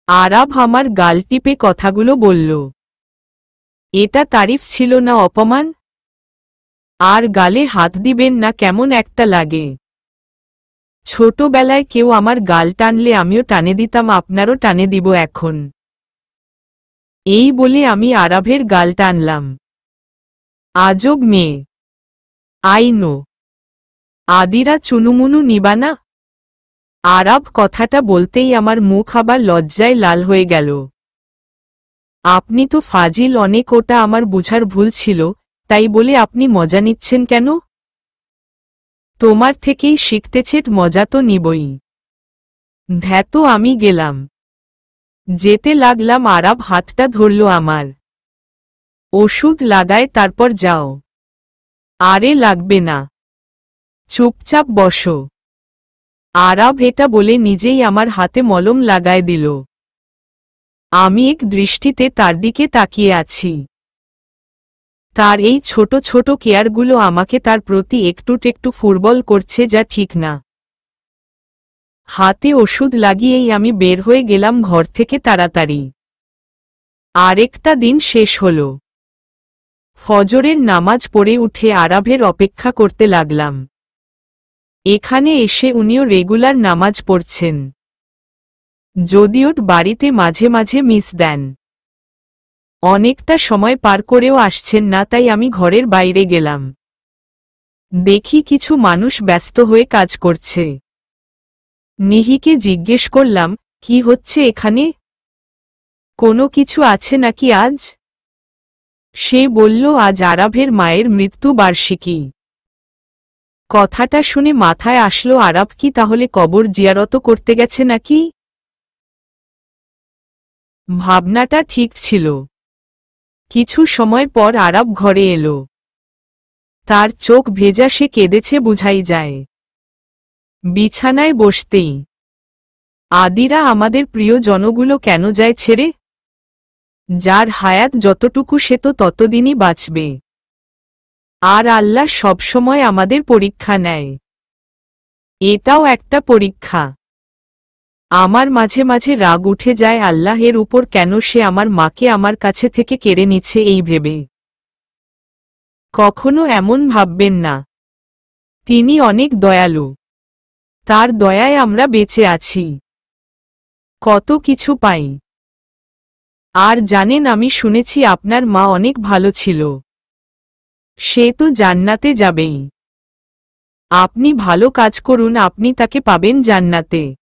আরাব আমার গাল টিপে কথাগুলো বলল। এটা তারিফ ছিল না অপমান? আর গালে হাত দিবেন না, কেমন একটা লাগে। ছোটবেলায় কেউ আমার গাল টানলে আমিও টানে দিতাম, আপনারও টানে দিব এখন। এই বলে আমি আরাভের গাল টানলাম। আজব মেয়ে। আইনো। আদিরা চুনুমুনু নিবা না? আরাব কথাটা বলতেই আমার মুখ আবার লজ্জায় লাল হয়ে গেল। আপনি তো ফাজিল অনেক, ওটা আমার বুঝার ভুল ছিল, তাই বলে আপনি মজা নিচ্ছেন কেন? তোমার থেকেই শিখতেছে, মজা তো নিবই। ধ্যাতো আমি গেলাম। যেতে লাগলাম, আরাব হাতটা ধরল আমার। ওষুধ লাগায় তারপর যাও। আরে লাগবে না। চুপচাপ বসো। আরাব এটা বলে নিজেই আমার হাতে মলম লাগায় দিল। আমি এক দৃষ্টিতে তার দিকে তাকিয়ে আছি। তার এই ছোট ছোট কেয়ারগুলো আমাকে তার প্রতি একটু একটু ফুটবল করছে, যা ঠিক না। হাতে ওষুধ লাগিয়েই আমি বের হয়ে গেলাম ঘর থেকে তাড়াতাড়ি। আরেকটা দিন শেষ হল। ফজরের নামাজ পড়ে উঠে আরাভের অপেক্ষা করতে লাগলাম। এখানে এসে উনিও রেগুলার নামাজ পড়ছেন। যদিও বাড়িতে মাঝে মাঝে মিস দেন। অনেকটা সময় পার করেও আসছেন না, তাই আমি ঘরের বাইরে গেলাম। দেখি কিছু মানুষ ব্যস্ত হয়ে কাজ করছে। মিহিকে জিজ্ঞেস করলাম, কি হচ্ছে এখানে? কোনো কিছু আছে নাকি আজ? সে বলল, আজ আরাভের মায়ের মৃত্যু বার্ষিকী। কথাটা শুনে মাথায় আসলো, আরাব কি তাহলে কবর জিয়ারত করতে গেছে নাকি? ভাবনাটা ঠিক ছিল। কিছু সময় পর আরাব ঘরে এলো। তার চোখ ভেজা, সে কেঁদেছে বুঝাই যায়। বিছানায় বসতেই, আদিরা আমাদের প্রিয় জনগুলো কেন যায় ছেড়ে? যার হায়াত যতটুকু সে তো ততদিনই বাঁচবে। আর আল্লাহ সবসময় আমাদের পরীক্ষা নেয়। এটাও একটা পরীক্ষা। আমার মাঝে মাঝে রাগ উঠে যায় আল্লাহের উপর, কেন সে আমার মাকে আমার কাছে থেকে কেড়ে নিচ্ছে এই ভেবে। কখনো এমন ভাববেন না। তিনি অনেক দয়ালু। তার দয়ায় আমরা বেঁচে আছি, কত কিছু পাই। আর জানেন, আমি শুনেছি আপনার মা অনেক ভালো ছিল। সে তো জান্নাতে যাবেই। আপনি ভালো কাজ করুন, আপনি তাকে পাবেন জান্নাতে।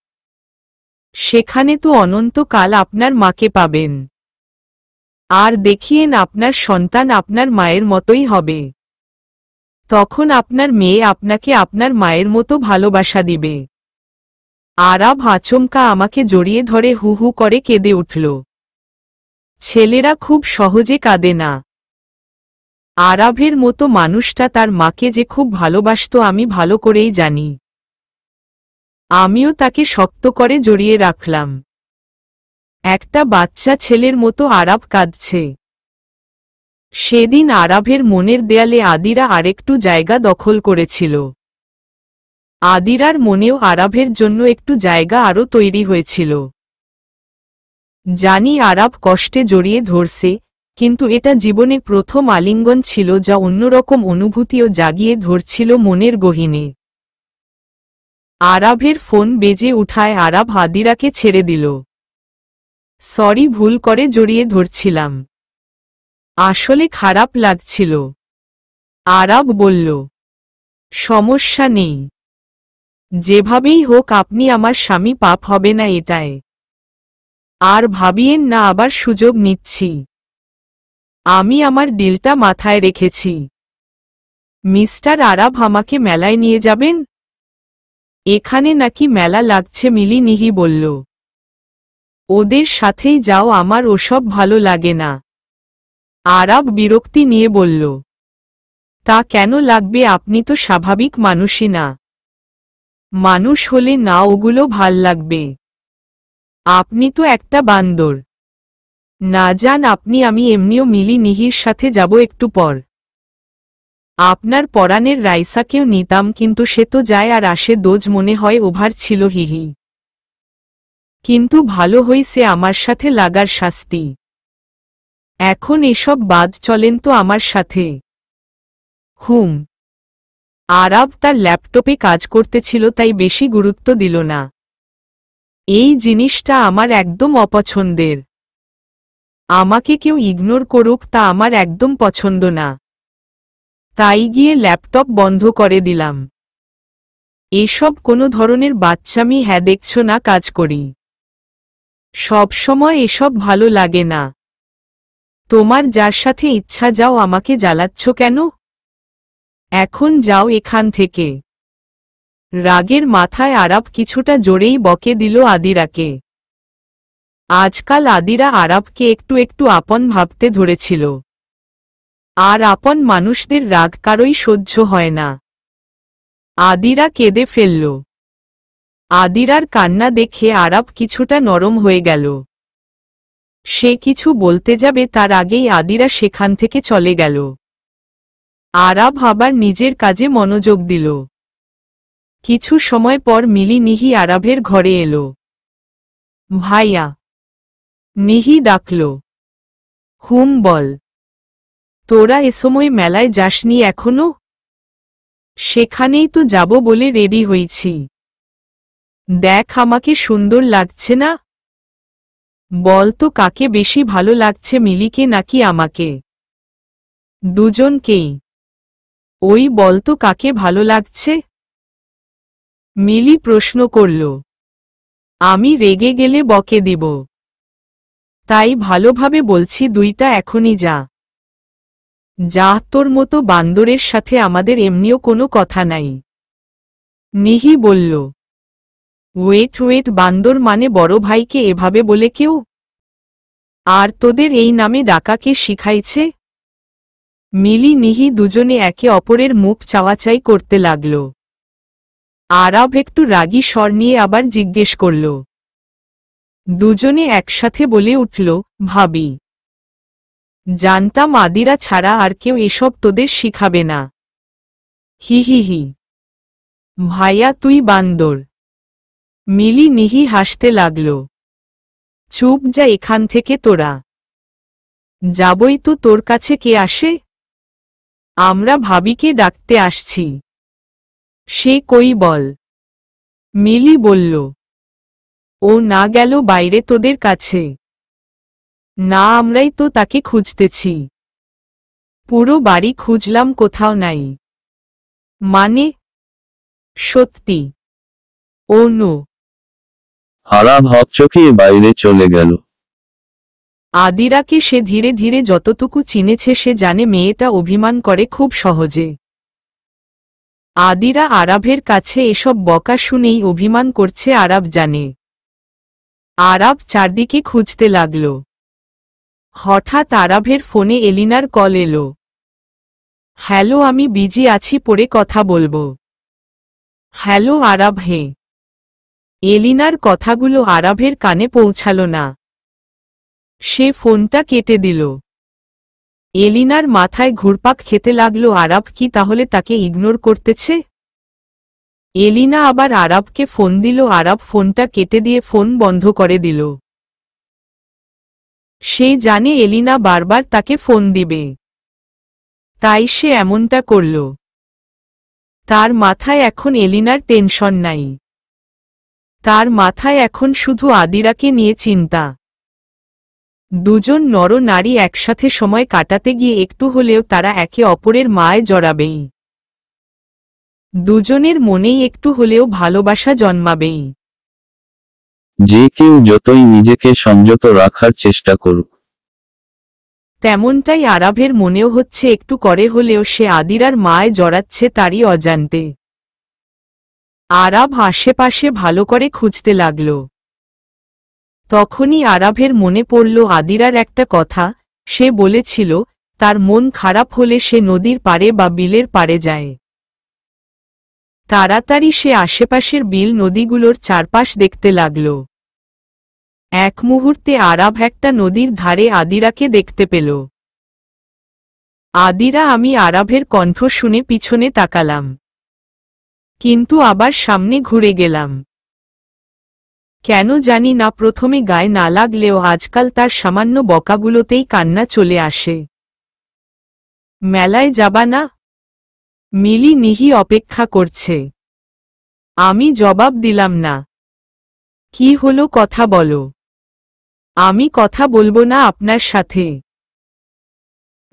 সেখানে তো অনন্তকাল আপনার মাকে পাবেন। আর দেখিয়েন আপনার সন্তান আপনার মায়ের মতোই হবে। তখন আপনার মেয়ে আপনাকে আপনার মায়ের মতো ভালোবাসা দিবে। আরাব আচমকা আমাকে জড়িয়ে ধরে হু হু করে কেঁদে উঠল। ছেলেরা খুব সহজে কাঁদে না। আরাবের মতো মানুষটা তার মাকে যে খুব ভালোবাসত আমি ভালো করেই জানি। আমিও তাকে শক্ত করে জড়িয়ে রাখলাম। একটা বাচ্চা ছেলের মতো আরাব কাঁদছে। সেদিন আরাবের মনের দেয়ালে আদিরা আরেকটু জায়গা দখল করেছিল। আদিরার মনেও আরাবের জন্য একটু জায়গা আরও তৈরি হয়েছিল। জানি আরাব কষ্টে জড়িয়ে ধরছে, কিন্তু এটা জীবনের প্রথম আলিঙ্গন ছিল যা অন্যরকম অনুভূতিও জাগিয়ে ধরছিল মনের গহীনে। আরাবের ফোন বেজে উঠায় আরাব আদিরাকে ছেড়ে দিল। সরি, ভুল করে জড়িয়ে ধরছিলাম। আসলে খারাপ লাগছিল। আরাব বলল, সমস্যা নেই। যেভাবেই হোক আপনি আমার স্বামী, পাপ হবে না এটায়। আর ভাবিয়েন না আবার সুযোগ নিচ্ছি। আমি আমার ডিলটা মাথায় রেখেছি। মিস্টার আরাব আমাকে মেলায় নিয়ে যাবেন? এখানে নাকি মেলা লাগছে, মিলি নিহি বলল। ওদের সাথেই যাও, আমার ওসব ভালো লাগে না। আরাব বিরক্তি নিয়ে বলল, তা কেন লাগবে? আপনি তো স্বাভাবিক মানুষই না। মানুষ হলে না ওগুলো ভাল লাগবে। আপনি তো একটা বান্দর। না যান আপনি, আমি এমনিও মিলি নিহির সাথে যাব একটু পর। আপনার পরাণের রাইসাকেও নিতাম, কিন্তু সে তো যায় আর আসে, দোজ মনে হয় ওভার ছিল। হিহি। কিন্তু ভালো হইছে আমার সাথে লাগার শাস্তি। এখন এসব বাদ, চলেন তো আমার সাথে। হুম। আরাব তার ল্যাপটপে কাজ করতেছিল, তাই বেশি গুরুত্ব দিল না। এই জিনিসটা আমার একদম অপছন্দের। আমাকে কেউ ইগনোর করুক, তা আমার একদম পছন্দ না। তাই গিয়ে ল্যাপটপ বন্ধ করে দিলাম। এসব কোনো ধরনের বাচ্চামি? হ্যাঁ, দেখছ না কাজ করি। সব সময় এসব ভালো লাগে না। তোমার যার সাথে ইচ্ছা যাও, আমাকে জ্বালাচ্ছ কেন? এখন যাও এখান থেকে। রাগের মাথায় আরাব কিছুটা জোরেই বকে দিল আদিরাকে। আজকাল আদিরা আরাবকে একটু একটু আপন ভাবতে ধরেছিল। আর আপন মানুষদের রাগ কারোই সহ্য হয় না। আদিরা কেঁদে ফেলল। আদিরার কান্না দেখে আরাব কিছুটা নরম হয়ে গেল। সে কিছু বলতে যাবে তার আগেই আদিরা সেখান থেকে চলে গেল। আরাব আবার নিজের কাজে মনোযোগ দিল। কিছু সময় পর মিলি নিহি আরাবের ঘরে এলো। ভাইয়া। নিহি ডাকল। হুম বল। তোরা এ সময় মেলায় যাসনি এখনো? সেখানেই তো যাব বলে রেডি হয়েছি। দেখ আমাকে সুন্দর লাগছে না? বল তো কাকে বেশি ভালো লাগছে, মিলিকে নাকি আমাকে? দুজনকেই। ওই বল তো কাকে ভালো লাগছে? মিলি প্রশ্ন করল। আমি রেগে গেলে বকে দিব। তাই ভালোভাবে বলছি, দুইটা এখনই যা। যা, তোর মতো বান্দরের সাথে আমাদের এমনিও কোনো কথা নাই। নিহি বলল। ওয়েট ওয়েট, বান্দর মানে বড় ভাইকে এভাবে বলে কেউ? আর তোদের এই নামে ডাকাকে শিখাইছে? মিলি নিহি দুজনে একে অপরের মুখ চাওয়াচাই করতে লাগল। আরাব একটু রাগী স্বর নিয়ে আবার জিজ্ঞেস করল। দুজনে একসাথে বলে উঠল, ভাবি। জানতাম আদিরা ছাড়া আর কেউ এসব তোদের শিখাবে না। হি হি হি। ভাইয়া তুই বান্দর। মিলি নিহি হাসতে লাগল। চুপ যা এখান থেকে তোরা। যাবই তো, তোর কাছে কে আসে? আমরা ভাবিকে ডাকতে আসছি। সে কই বল? মিলি বলল। ও না গেল বাইরে তোদের কাছে? না, আমরাই তো তাকে খুঁজতেছি। পুরো বাড়ি খুঁজলাম, কোথাও নাই। মানে? সত্যি? ও নো। আরাব হকচকিয়ে বাইরে চলে গেল। আদিরাকে সে ধীরে ধীরে যতটুকু চিনেছে সে জানে মেয়েটা অভিমান করে খুব সহজে। আদিরা আরাবের কাছে এসব বকা শুনেই অভিমান করছে আরাব জানে। আরাব চারদিকে খুঁজতে লাগল। হঠাৎ আরাবের ফোনে এলিনার কল এলো। হ্যালো, আমি বিজি আছি, পরে কথা বলবো। হ্যালো আরাব হে। এলিনার কথাগুলো আরাবের কানে পৌঁছাল না। সে ফোনটা কেটে দিল। এলিনার মাথায় ঘুরপাক খেতে লাগল, আরাব কি তাহলে তাকে ইগনোর করতেছে? এলিনা আবার আরাবকে ফোন দিল। আরাব ফোনটা কেটে দিয়ে ফোন বন্ধ করে দিল। সে জানে এলিনা বারবার তাকে ফোন দিবে, তাই সে এমনটা করল। তার মাথায় এখন এলিনার টেনশন নাই। তার মাথায় এখন শুধু আদিরাকে নিয়ে চিন্তা। দুজন নর নারী একসাথে সময় কাটাতে গিয়ে একটু হলেও তারা একে অপরের মায় জড়াবেই। দুজনের মনেই একটু হলেও ভালোবাসা জন্মাবেই। যে কেউ যতই নিজেকে সংযত রাখার চেষ্টা করুক, তেমনটাই আরাবের মনেও হচ্ছে, একটু করে হলেও সে আদিরার মায় জড়াচ্ছে তারই অজান্তে। আরাব আশেপাশে ভালো করে খুঁজতে লাগল। তখনই আরাবের মনে পড়ল আদিরার একটা কথা। সে বলেছিল তার মন খারাপ হলে সে নদীর পাড়ে বা বিলের পাড়ে যায়। তাড়াতাড়ি সে আশেপাশের বিল নদীগুলোর চারপাশ দেখতে লাগল। এক মুহূর্তে আরাব একটা নদীর ধারে আদিরাকে দেখতে পেল। আদিরা, আমি আরাবের কণ্ঠ শুনে পিছনে তাকালাম, কিন্তু আবার সামনে ঘুরে গেলাম। কেন জানি না, প্রথমে গায়ে না লাগলেও আজকাল তার সামান্য বকাগুলোতেই কান্না চলে আসে। মেলায় যাবা না? মিলি নিহি অপেক্ষা করছে। আমি জবাব দিলাম না। কি হলো, কথা বলো। আমি কথা বলবো না আপনার সাথে।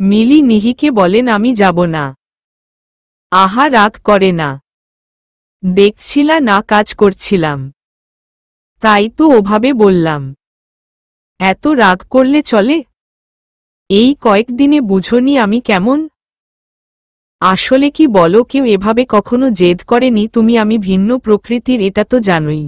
মিলি নিহিকে বলেন আমি যাব না। আহা, রাগ করে না। দেখছিলা না কাজ করছিলাম, তাই তো ওভাবে বললাম। এত রাগ করলে চলে? এই কয়েকদিনে বুঝোনি আমি কেমন? আসলে কি বলো, কেউ এভাবে কখনো জেদ করেনি তুমি। আমি ভিন্ন প্রকৃতির, এটা তো জানোই।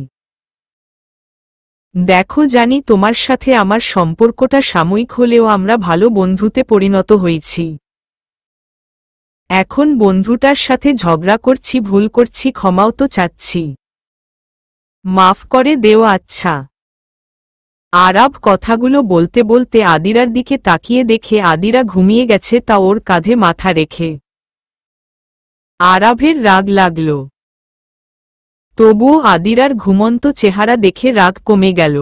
দেখো, জানি তোমার সাথে আমার সম্পর্কটা সাময়িক হলেও আমরা ভালো বন্ধুতে পরিণত হয়েছি। এখন বন্ধুটার সাথে ঝগড়া করছি, ভুল করছি, ক্ষমাও তো চাচ্ছি। মাফ করে দেও। আচ্ছা। আরাব কথাগুলো বলতে বলতে আদিরার দিকে তাকিয়ে দেখে আদিরা ঘুমিয়ে গেছে, তা ওর কাঁধে মাথা রেখে। আরাবের রাগ লাগল, তবুও আদিরার ঘুমন্ত চেহারা দেখে রাগ কমে গেল।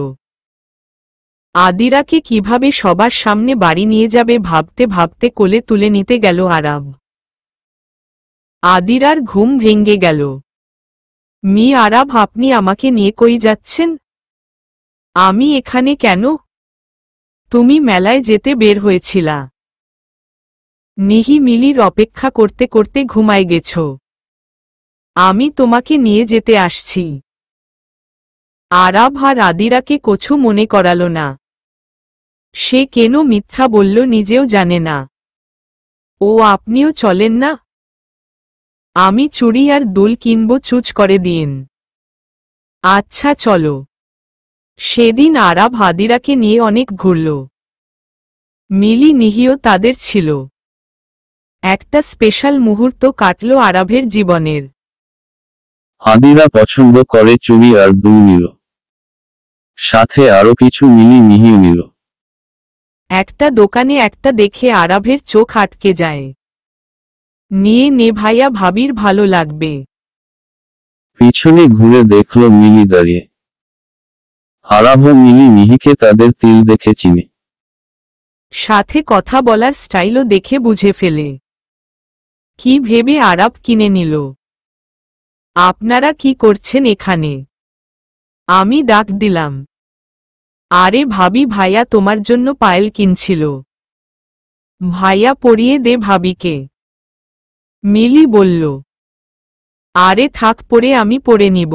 আদিরাকে কিভাবে সবার সামনে বাড়ি নিয়ে যাবে ভাবতে ভাবতে কোলে তুলে নিতে গেল আরাব। আদিরার ঘুম ভেঙে গেল। মি আরাব, আপনি আমাকে নিয়ে কই যাচ্ছেন? আমি এখানে কেন? তুমি মেলায় যেতে বের হয়েছিলা। নিহি মিলির অপেক্ষা করতে করতে ঘুমায় গেছ। আমি তোমাকে নিয়ে যেতে আসছি। আরাব আর আদিরাকে কিছু মনে করাল না। সে কেন মিথ্যা বলল নিজেও জানে না। ও, আপনিও চলেন না? আমি চুড়ি আর দুল কিনব, চুজ করে দিন। আচ্ছা চলো। সেদিন আরাব আদিরাকে নিয়ে অনেক ঘুরল। মিলি নিহিও তাদের ছিল। একটা স্পেশাল মুহূর্ত কাটল আরাবের জীবনের। আদিরা পছন্দ করে চুড়ি আর দুল নিল, সাথে আরো কিছু মিলি নিহিও নিল। একটা দোকানে একটা দেখে আরাভের চোখ আটকে যায়। নিয়ে নে ভাইয়া, ভাবির ভালো লাগবে। পিছনে ঘুরে দেখল মিলি দাঁড়িয়ে। আরাভ ও মিলি মিহিকে তাদের তিল দেখে চিনে। সাথে কথা বলার স্টাইলও দেখে বুঝে ফেলে। কি ভেবে আরাব কিনে নিল। আপনারা কি করছেন এখানে? আমি ডাক দিলাম। আরে ভাবি, ভাইয়া তোমার জন্য পায়েল কিনছিল। ভাইয়া পরিয়ে দে ভাবিকে। মিলি বলল, আরে থাক, পরে আমি পরে নিব।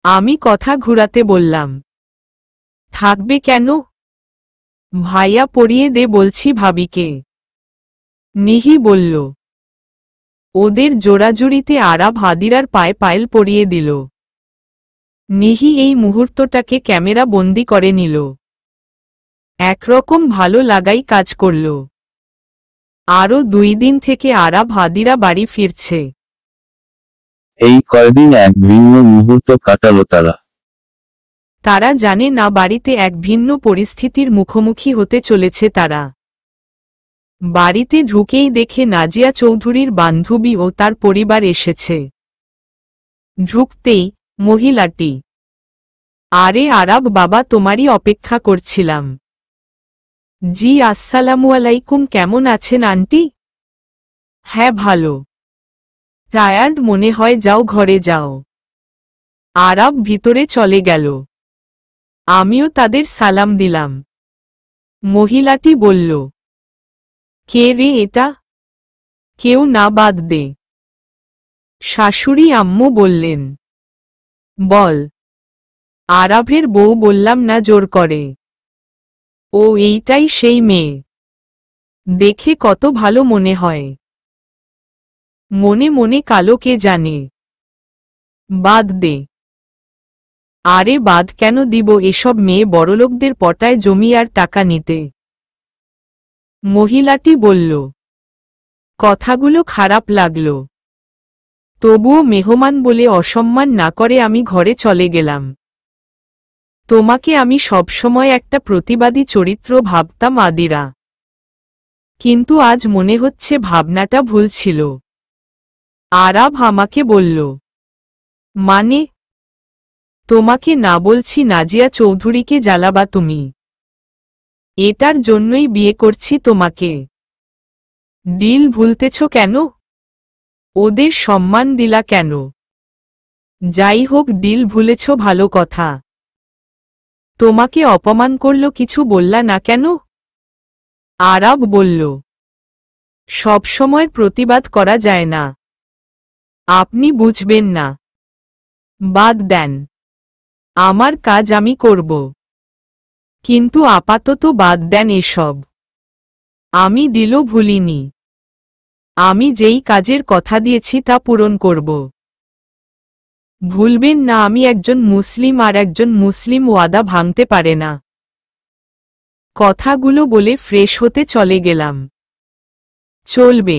আমি কথা ঘুরাতে বললাম, থাকবে কেন? ভাইয়া পরিয়ে দে বলছি ভাবিকে। মিহি বলল। ওদের জোড়াজুড়িতে আরাব হাদিরার পায়ে পায়েল পরিয়ে দিল। মিহি এই মুহূর্তটাকে ক্যামেরা বন্দি করে নিল। একরকম ভালো লাগাই কাজ করল। আরও 2 দিন থেকে আরাব হাদিরা বাড়ি ফিরছে। এই কয়দিন এক ভিন্ন মুহূর্ত কাটালো তারা। তারা জানে না বাড়িতে এক ভিন্ন পরিস্থিতির মুখোমুখি হতে চলেছে তারা। বাড়িতে ঢুকেই দেখে নাজিয়া চৌধুরীর বান্ধবী ও তার পরিবার এসেছে। ঢুকতেই মহিলাটি, আরে আরাব বাবা, তোমারই অপেক্ষা করছিলাম। জি আসসালামু আলাইকুম, কেমন আছেন আন্টি? হ্যাঁ ভালো। টায়ার্ড মনে হয়, যাও ঘরে যাও। আরাব ভিতরে চলে গেল। আমিও তাদের সালাম দিলাম। মহিলাটি বলল, কে রে এটা? কেউ না, বাদ দে। শাশুড়ি আম্মু বললেন, বল। আরাভের বউ বললাম না জোর করে। ও এইটাই সেই মেয়ে। দেখে কত ভালো মনে হয়। মনে মনে কালো, কে জানে। বাদ দে। আরে বাদ কেন দিব, এসব মেয়ে বড়লোকদের পটায় জমি আর টাকা নিতে। মহিলাটি বলল। কথাগুলো খারাপ লাগল। তবুও মেহমান বলে অসম্মান না করে আমি ঘরে চলে গেলাম। তোমাকে আমি সবসময় একটা প্রতিবাদী চরিত্র ভাবতাম আদিরা, কিন্তু আজ মনে হচ্ছে ভাবনাটা ভুল ছিল। আরাব আমাকে বলল, মানে? তোমাকে না বলছি নাজিয়া চৌধুরীকে জ্বালাবা তুমি। এটার জন্যই বিয়ে করছি তোমাকে। ডিল ভুলতেছ কেন? ওদের সম্মান দিলা কেন? যাই হোক, ডিল ভুলেছ ভালো কথা। তোমাকে অপমান করল, কিছু বললা না কেন? আরাব বলল, সবসময় প্রতিবাদ করা যায় না। আপনি বুঝবেন না। বাদ দেন। আমার কাজ আমি করব। কিন্তু আপাতত বাদ দেন এসব। আমি ডিলও ভুলিনি। আমি যেই কাজের কথা দিয়েছি তা পূরণ করব। ভুলবেন না, আমি একজন মুসলিম, আর একজন মুসলিম ওয়াদা ভাঙতে পারে না। কথাগুলো বলে ফ্রেশ হতে চলে গেলাম। চলবে।